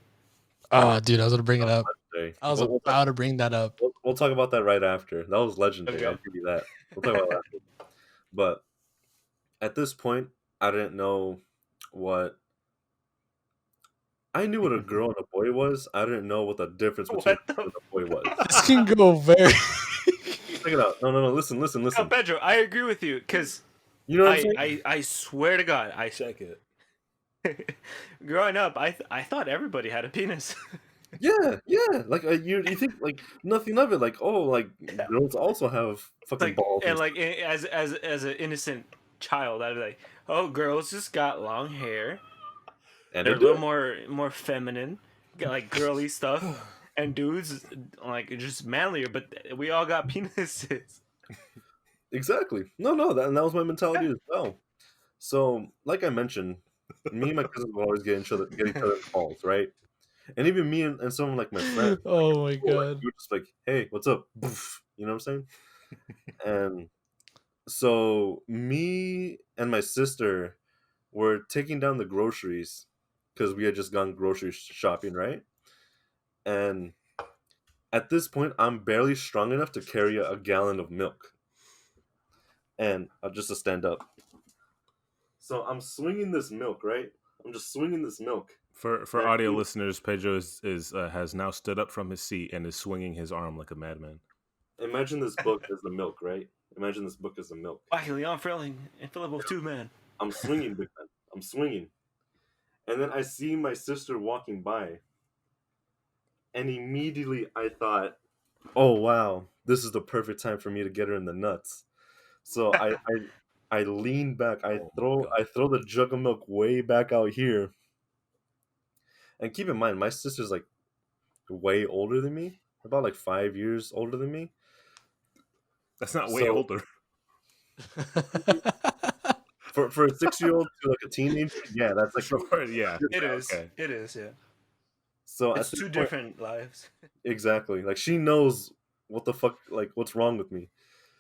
Oh, dude, I was gonna bring it up. Okay. I was We'll, we'll, about to bring that up. we'll talk about that right after. That was legendary. Okay. I'll give you that. We'll talk about that after. But at this point, I didn't know what. I knew what a girl and a boy was. I didn't know what the difference between What the a girl and a boy was. This can go very. Check it out. No. Listen. No, Pedro, I agree with you because You know what I'm saying? I swear to God, Check it. growing up, I thought everybody had a penis. Yeah, yeah. Like you think like nothing of it. Like like girls also have It's fucking like balls. and And like as an innocent child, I'd be like, oh, girls just got long hair. and They're they a little do more feminine, got like girly stuff, and dudes like just manlier. But we all got penises. exactly. No, that was my mentality as well. So, like I mentioned, me and my cousins would always get each other's balls, right? And even me and some of like my friends, Oh my we god. were just like, "Hey, what's up?" Boof, you know what I'm saying? And so me and my sister were taking down the groceries because we had just gone grocery shopping, right? And at this point, I'm barely strong enough to carry a gallon of milk, and just to stand up. So I'm swinging this milk, right? I'm just swinging this milk. For audio listeners, Pedro is has now stood up from his seat and is swinging his arm like a madman. Imagine this book as the milk, right? Imagine this book as the milk. Wacky Leon Frilling and Philip of Two Man. I'm swinging, big man. I'm swinging. And then I see my sister walking by. And immediately I thought, oh, wow, this is the perfect time for me to get her in the nuts. So I lean back. I throw the jug of milk way back out here. And keep in mind, my sister's like way older than me, about like 5 years older than me. That's not way So- older. For a 6-year-old to like a teenager, yeah, that's like Yeah. It is. Okay. It is. Yeah. so. It's at this two point- different lives. Exactly. Like she knows what the fuck, like what's wrong with me.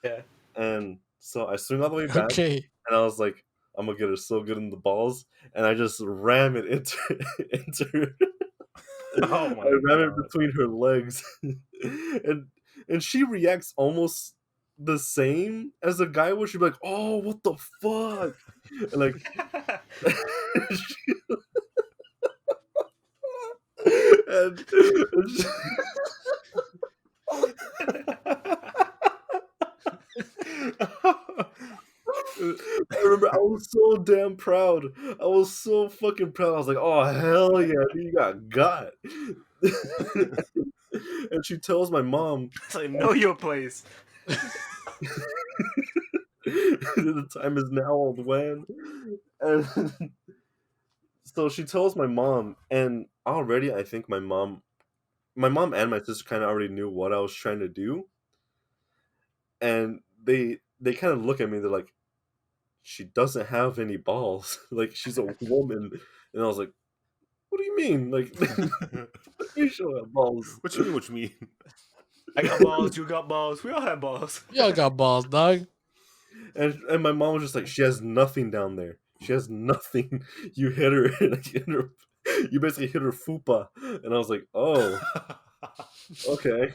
Yeah. And so I swing all the way back, Okay. and I was like, I'm gonna get her so good in the balls, and I just ram it into into her. Oh my I ram it God. between her legs, and she reacts almost the same as a guy would. She'd be like, "Oh, what the fuck?" And like, and she- I remember I was so damn proud. I was so fucking proud. I was like, "Oh hell yeah, dude, you got." And she tells my mom, It's like know your place. "The time is now, old man." And so she tells my mom, and already I think my mom and my sister kind of already knew what I was trying to do, and they kind of look at me. They're like, she doesn't have any balls. Like she's a woman. And I was like, what do you mean? Like you should have balls. What you mean? What you mean? I got balls. You got balls. We all have balls. Y'all got balls, dog. And my mom was just like, she has nothing down there. She has nothing. You hit her, you basically hit her fupa. And I was like, oh, okay.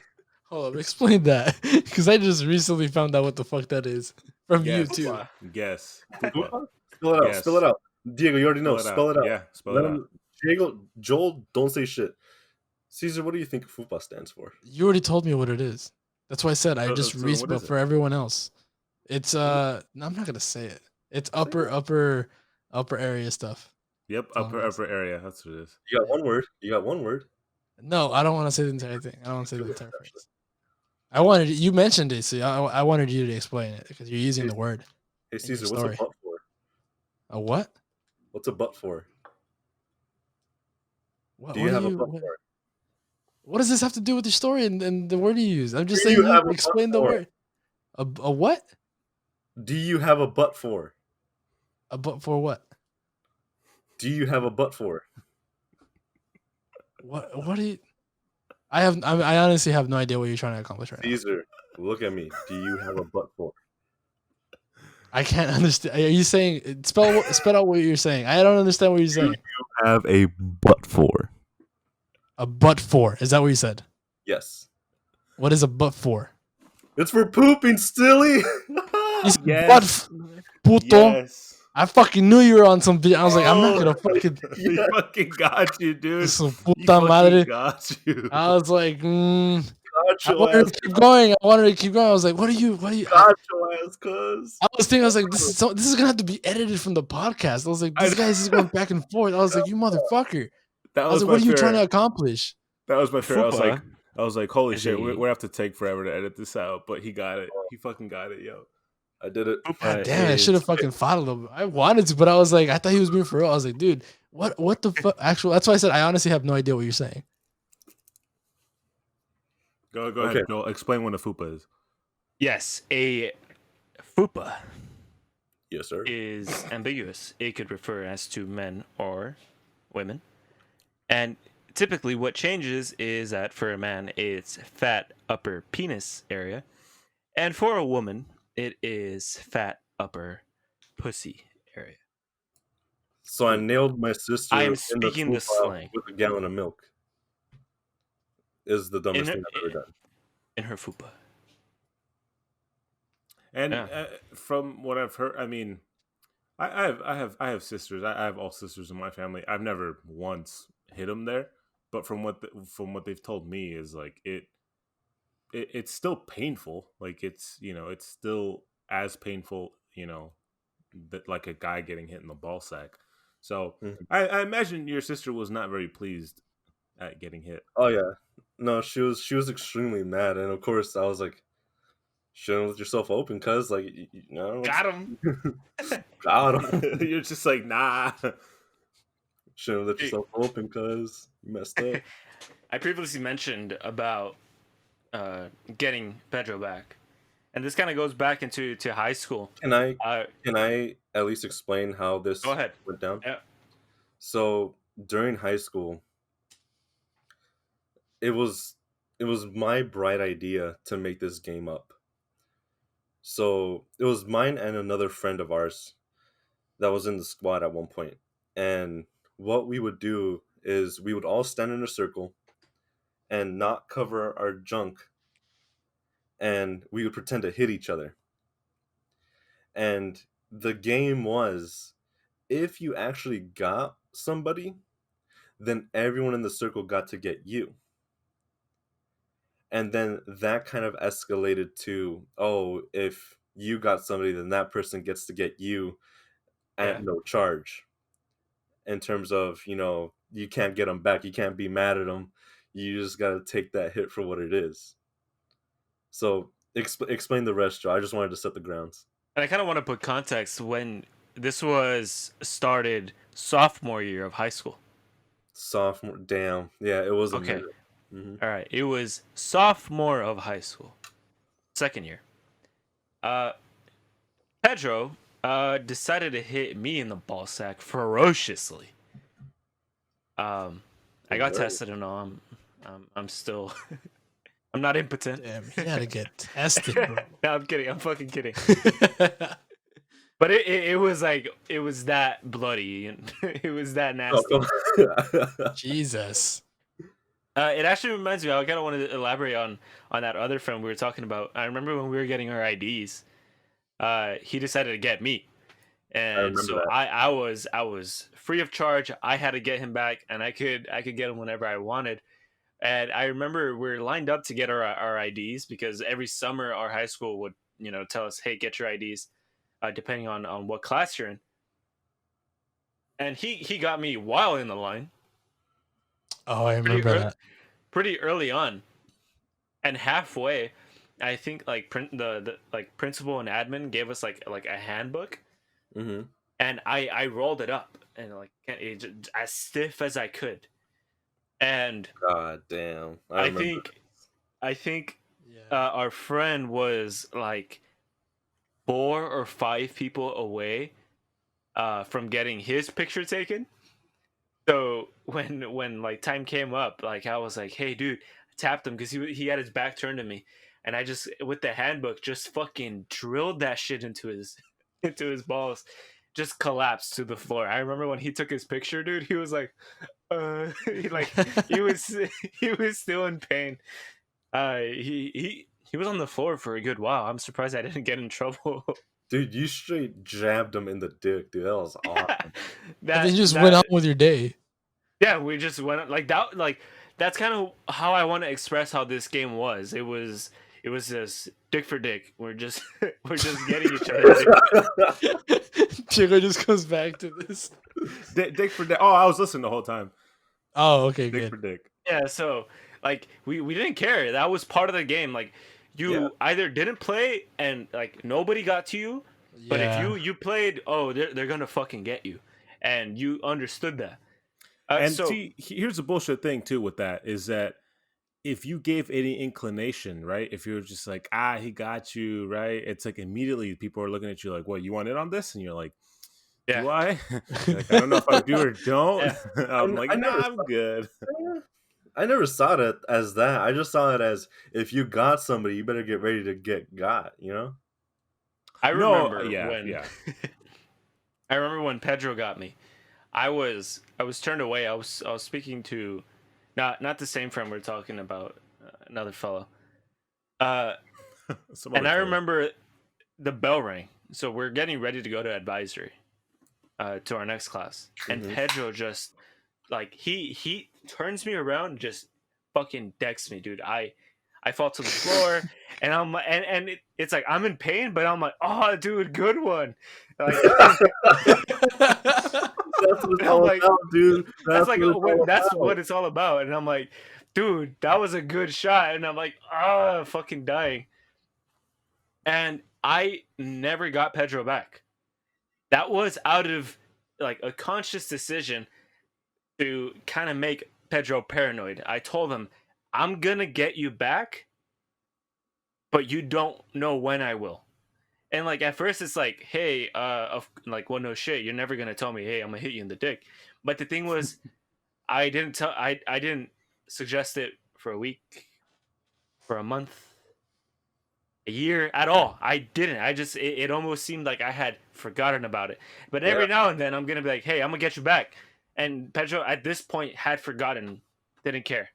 Hold up, explain that. Because I just recently found out what the fuck that is from Yes. you too. Wow. Yes. Fupa? Spell it out. Yes. Spell it out. Diego, you already know. Spell it out. Yeah, spell Let it out. him, Diego, Joel, don't say shit. Caesar, what do you think fupa stands for? You already told me what it is. That's why I said I So- just so what reached, but is it? for everyone else, it's no, I'm not gonna say it. It's upper area stuff. Yep, upper area. That's what it is. You got one word. You got one word. No, I don't want to say the entire thing. I don't want to say the entire phrase. You mentioned it, so I wanted you to explain it because you're using the word. Hey, your Caesar, what's a story. butt for? A what? What's a butt for? What, Do you what have are a butt what, for? what does this have to do with your story and the word you use? I'm just Do saying you you have a explain butt the for? word. A what? Do you have a butt for? A but for what? Do you have a butt for? What do you? I honestly have no idea what you're trying to accomplish right now. Caesar, look at me. Do you have a butt for? I can't understand. Are you saying spell out what you're saying? I don't understand what you're saying. Have a butt for? A but for, is that what you said? Yes. What is a but for? It's for pooping, Stilly. You said Yes. puto. Yes. I fucking knew you were on some video. I was like, I'm not gonna fucking He fucking got you, dude. some He puta fucking madre. got you. I was like, Got I your wanted ass. to keep going. I was like, what are you? Got your ass, cuz. I was thinking, I was like, this is gonna have to be edited from the podcast. I was like, this guy's just going back and forth. I was like, you motherfucker. That I was like, my what are you trying to favorite. accomplish? That was my favorite. Fupa I was like, holy is shit, a we have to take forever to edit this out, but he got it. He fucking got it, yo. I did it. God fupa damn it! I should have is fucking fought a little bit. I wanted to, but I was like, I thought he was being for real. I was like, dude, what the fuck? Actual. That's why I said I honestly have no idea what you're saying. Go Okay. ahead, Joel. Explain what a fupa is. yes, a fupa Yes, sir. is ambiguous. It could refer as to men or women. And typically what changes is that for a man it's fat upper penis area. And for a woman, it is fat upper pussy area. So I nailed my sister I am in the speaking the fupa slang. with a gallon of milk. Is the dumbest her- thing I've ever done. In her fupa. And Yeah. from what I've heard, I mean, I have sisters. I have all sisters in my family. I've never once hit them there, but from what they've told me is like it's still painful. Like it's it's still as painful that like a guy getting hit in the ball sack. So Mhm. I imagine your sister was not very pleased at getting hit. Oh yeah. No, she was extremely mad, and of course I was like, "Shouldn't let yourself open, cuz like I don't know, Got him. got him. You're just like nah. Shouldn't let yourself open, cuz you messed up." I previously mentioned about getting Pedro back. And this kind of goes back into high school. Can I Uh, at least explain how this Go ahead. went down? Yeah. So during high school, it was my bright idea to make this game up. So it was mine and another friend of ours that was in the squad at one point. And what we would do is we would all stand in a circle and not cover our junk, and we would pretend to hit each other. And the game was, if you actually got somebody, then everyone in the circle got to get you. And then that kind of escalated to, oh, if you got somebody, then that person gets to get you at Yeah. no charge. In terms of, you can't get them back, you can't be mad at them, you just got to take that hit for what it is. So explain the rest, Joe. I just wanted to set the grounds. and I kind of want to put context when this was started sophomore year of high school. Sophomore, damn, yeah, it was a Okay. minute. Mhm. All right. It was sophomore of high school. Second year. Pedro decided to hit me in the ball sack ferociously. I got Alright. tested and all. I'm still I'm not impotent. Damn, he had to get tested, bro. No, I'm kidding. I'm fucking kidding. But it was like it was that bloody and it was that nasty. Oh, Jesus. It actually reminds me. I kind of wanted to elaborate on that other friend we were talking about. I remember when we were getting our IDs. He decided to get me, and remember so that. I was free of charge. I had to get him back, and I could get him whenever I wanted. And I remember we were lined up to get our IDs because every summer our high school would tell us, hey, get your IDs, depending on what class you're in. And he got me while in the line. Oh, I remember that. Pretty early on, and halfway, I think like the like principal and admin gave us like a handbook, Mm-hmm. and I rolled it up and like as stiff as I could, and God damn. I remember. think Yeah. our friend was like 4 or 5 people away from getting his picture taken. So when like time came up, like I was like, "Hey, dude," I tapped him because he had his back turned to me, and I just with the handbook just fucking drilled that shit into his balls, just collapsed to the floor. I remember when he took his picture, dude. He was like, he was he was still in pain. He was on the floor for a good while. I'm surprised I didn't get in trouble. Dude, you straight jabbed him in the dick, dude. That was awesome. And then you just went on with your day. Yeah, we just went like that. Like that's kind of how I want to express how this game was. It was just dick for dick. We're just getting each other. Chico just goes back to this. Dick for dick. Oh, I was listening the whole time. Oh, okay, Dick good. for dick. Yeah, so like we didn't care. That was part of the game. Like Yeah. you either didn't play and like nobody got to you, but if Yeah. you played, oh, they're gonna fucking get you, and you understood that. And So see, here's the bullshit thing too with that is that if you gave any inclination, right? If you're just like, he got you, right? It's like immediately people are looking at you like, what, you want in on this? And you're like, yeah, do I? You're like, I don't know if I do or don't. yeah. I'm like, I nah, never I'm good. I never saw it as that. I just saw it as if you got somebody, you better get ready to get got. You know? I No, remember yeah, when yeah. I remember when Pedro got me. I was turned away. I was speaking to not the same friend we're talking about, another fellow. Uh, Some and other I fellow. remember the bell rang. So we're getting ready to go to advisory, to our next class, and Mhm. Pedro just like he turns me around, and just fucking decks me, dude. I fall to the floor, and I'm like, it's like I'm in pain, but I'm like, oh, dude, good one. Like That's what it's I'm all like, about, dude. that's That's like what it's all that's about. what it's all about. And I'm like, dude, that was a good shot. And I'm like, fucking dying. And I never got Pedro back. That was out of like a conscious decision to kind of make Pedro paranoid. I told him, I'm gonna get you back, but you don't know when I will. And like at first it's like, hey, like, well, no shit, you're never gonna tell me, hey, I'm gonna hit you in the dick. But the thing was, I didn't suggest it for a week, for a month, a year at all. I didn't. It almost seemed like I had forgotten about it. But Yeah. every now and then I'm gonna be like, hey, I'm gonna get you back. And Pedro at this point had forgotten, didn't care.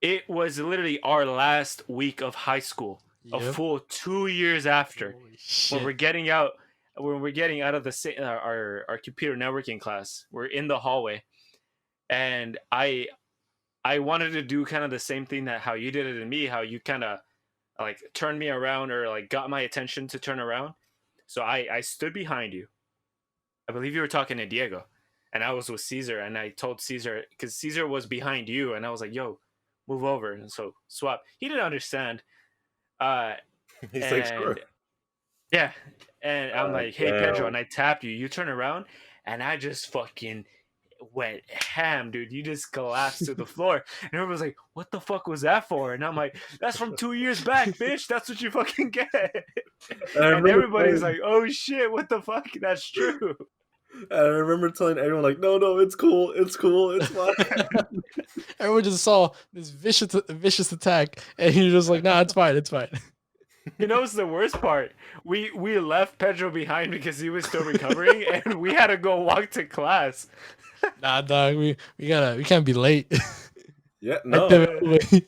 It was literally our last week of high school, a Yep. full 2 years after, Holy when shit. we're getting out of our computer networking class. We're in the hallway, and I wanted to do kind of the same thing that how you did it to me, how you kind of like turned me around or like got my attention to turn around. So I stood behind you. I believe you were talking to Diego, and I was with Caesar, and I told Caesar because Caesar was behind you, and I was like, "Yo, move over," and so swap. He didn't understand, uh, He's like, sure. and yeah, and I'm God like, "Hey, Pedro," damn. and I tapped you. You turn around, and I just fucking went ham, dude. You just collapsed to the floor. And everyone's like, what the fuck was that for? And I'm like, that's from 2 years back, bitch. That's what you fucking get. And I And remember everybody's telling, like, oh shit, what the fuck? That's true. and I remember telling everyone like, no, no, it's cool, it's fine. Everyone just saw this vicious attack, and you're just like, nah, it's fine, it's fine. You know what's the worst part? We left Pedro behind because he was still recovering, and we had to go walk to class. Nah, dog, we can't be late. Yeah, I no, pivot away.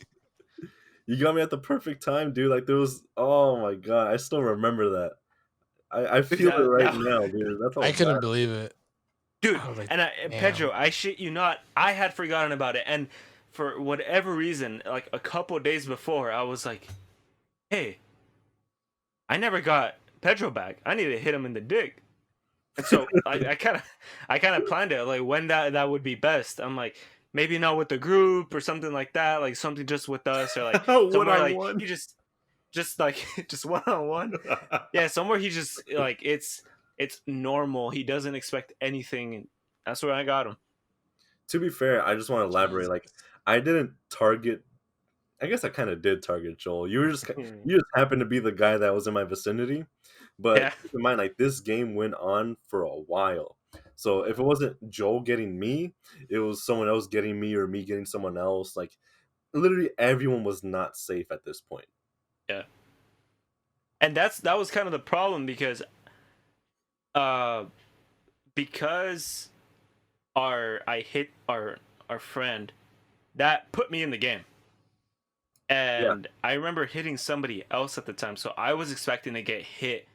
you got me at the perfect time, dude. Like there was, oh my god, I still remember that. I feel it right That, now, dude. That's I how couldn't bad. believe it. dude, I was like, and damn. Pedro, I shit you not, I had forgotten about it, and for whatever reason, like a couple days before, I was like, hey, I never got Pedro back. I need to hit him in the dick. And so I kind of planned it like when that would be best. I'm like, maybe not with the group or something like that, like something just with us, or like One somewhere on like one. he just like just one on one. Yeah, somewhere he just like it's normal. He doesn't expect anything, and that's where I got him. To be fair, I just want to elaborate. Jesus. Like, I didn't target. I guess I kind of did target Joel. Hmm. You just happened to be the guy that was in my vicinity. But Yeah, keep in mind, like this game went on for a while. So if it wasn't Joel getting me, it was someone else getting me or me getting someone else. Like literally everyone was not safe at this point. yeah, and that was kind of the problem uh because I hit our friend that put me in the game. Yeah, And I remember hitting somebody else at the time, so I was expecting to get hit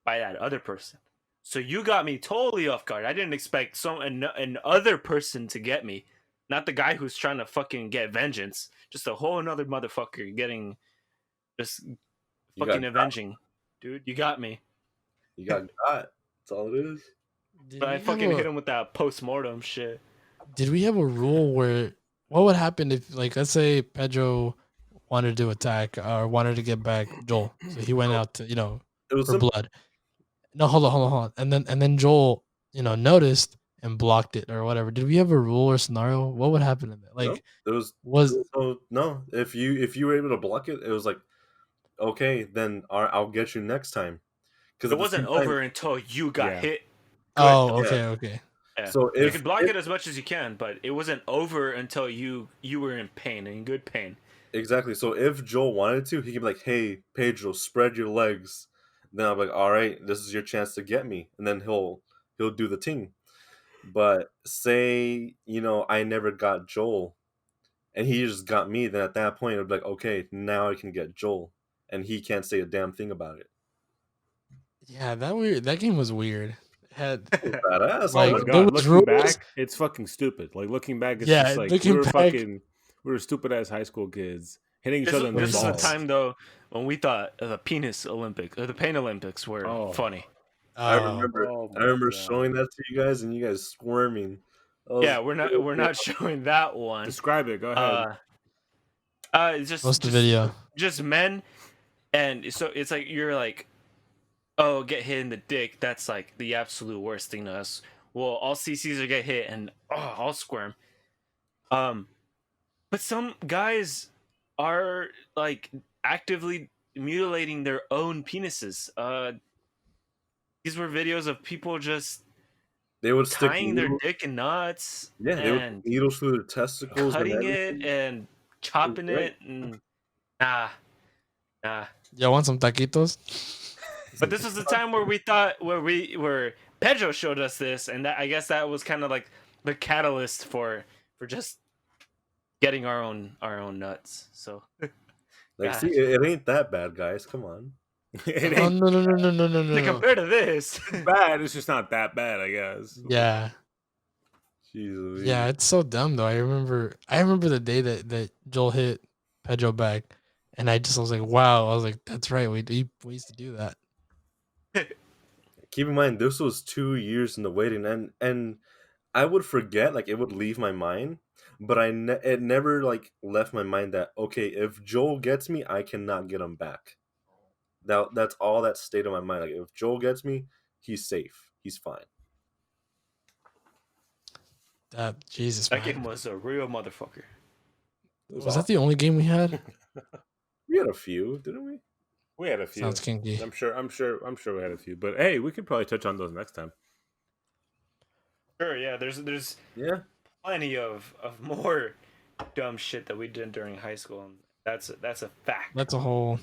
by that other person. So you got me totally off guard. I didn't expect an other person to get me, not the guy who's trying to fucking get vengeance. Just a whole another motherfucker getting just you got fucking avenging, dude. You got me, you got got. That's all it is. Did but I we have fucking hit a him with that post mortem shit. did we have a rule where what would happen if, like, let's say Pedro wanted to attack or wanted to get back Joel, so he went out to, It was for simple. blood. No, hold on, and then Joel, noticed and blocked it or whatever. Did we have a rule or scenario? What would happen in that? No, Like, there was was no. If you were able to block it, it was like, okay, then I'll get you next time. Because It at the wasn't same time, over until you got Yeah. hit. Good. oh, yeah. okay. Yeah. So You if can block it as much as you can, but it wasn't over until you were in pain, in good pain. exactly, so if Joel wanted to, he could be like, "Hey, Pedro, spread your legs." Then I'm like, "All right, this is your chance to get me," and then he'll do the thing. But say I never got Joel, and he just got me, then at that point it'd be like, okay, now I can get Joel, and he can't say a damn thing about it. Yeah, that game was weird. It had Badass. Oh like my there god! was Looking rules. back, it's fucking stupid. Like looking back, it's just Yeah, like looking back, we were stupid ass high school kids hitting each This, other in the this is the balls. time though when we thought the penis Olympics or the pain Olympics were Oh. funny. I oh, remember. Oh I my remember God. showing that to you guys, and you guys squirming. I was Yeah, we're not showing that one. Describe it. Go ahead. It's just post the video. just men, and so it's like you're like, oh, get hit in the dick. That's like the absolute worst thing to us. Well, all see Caesar get hit, and I'll squirm. But some guys are like actively mutilating their own penises. These were videos of people just They would stick tying their needles. dick in knots Yeah, they would and put needles through their testicles cutting and it everything. and chopping Right. it and nah. Y'all want some taquitos? But this was the time where we thought where Pedro showed us this, and I guess that was kind of like the catalyst for just getting our own nuts. So Like, gosh. see, it ain't that bad, guys. Come on. It Oh ain't no. compared to this, bad. It's just not that bad, I guess. Yeah. Jeez Yeah, Louise. it's so dumb though. I remember the day that Joel hit Pedro back, and I was like, wow. I was like, that's right. We used to do that. Keep in mind, this was 2 years in the waiting, and I would forget, like it would leave my mind, but it never like left my mind that okay, if Joel gets me, I cannot get him back. That's all that stayed in my mind. Like if Joel gets me, he's safe, he's fine. That Jesus that man. game was a real motherfucker. Was that the only game we had? We had a few, didn't we? We had a few. Sounds kinky. I'm sure we had a few. But hey, we could probably touch on those next time. Sure, yeah. There's Yeah. plenty of more dumb shit that we did during high school, and that's a fact. That's a whole.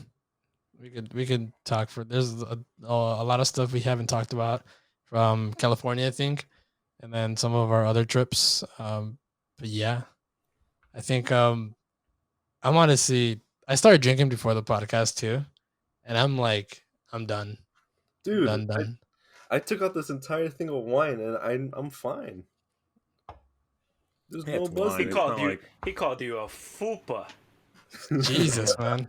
We could talk for. There's a lot of stuff we haven't talked about from California, I think, and then some of our other trips. But yeah, I think I'm honestly. I started drinking before the podcast too, and I'm like, I'm done. Dude, Done. I took out this entire thing of wine, and I'm fine. There's Yeah, no it's buzz. wine. He It's called not you. like- He called you a fupa. Jesus, man.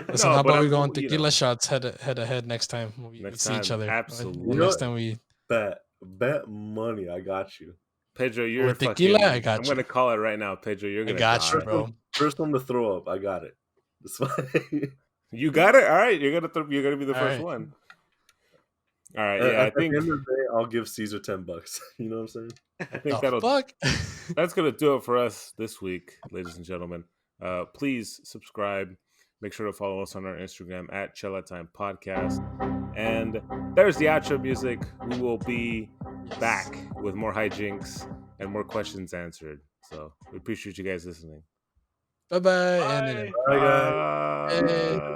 Listen, No, how but about we I'm- go on you tequila know. shots head to head next time we Next see each time, other. absolutely. You know Next what? time we Bet money. I got you. Pedro, you're with tequila, fucking. I got I'm you. gonna call it right now, Pedro. You're I gonna got you, die. bro. First one to throw up. I got it. It's fine. You got it. All right, you're gonna be the All first right. one. All right, yeah, I At think the end of the day, I'll give Caesar $10. You know what I'm saying? I think The fuck. that's gonna do it for us this week, ladies and gentlemen. Please subscribe. Make sure to follow us on our Instagram at Chela Time Podcast. And there's the outro music. We will be back with more hijinks and more questions answered. So we appreciate you guys listening. Bye bye. And Bye. Bye, guys. Hey.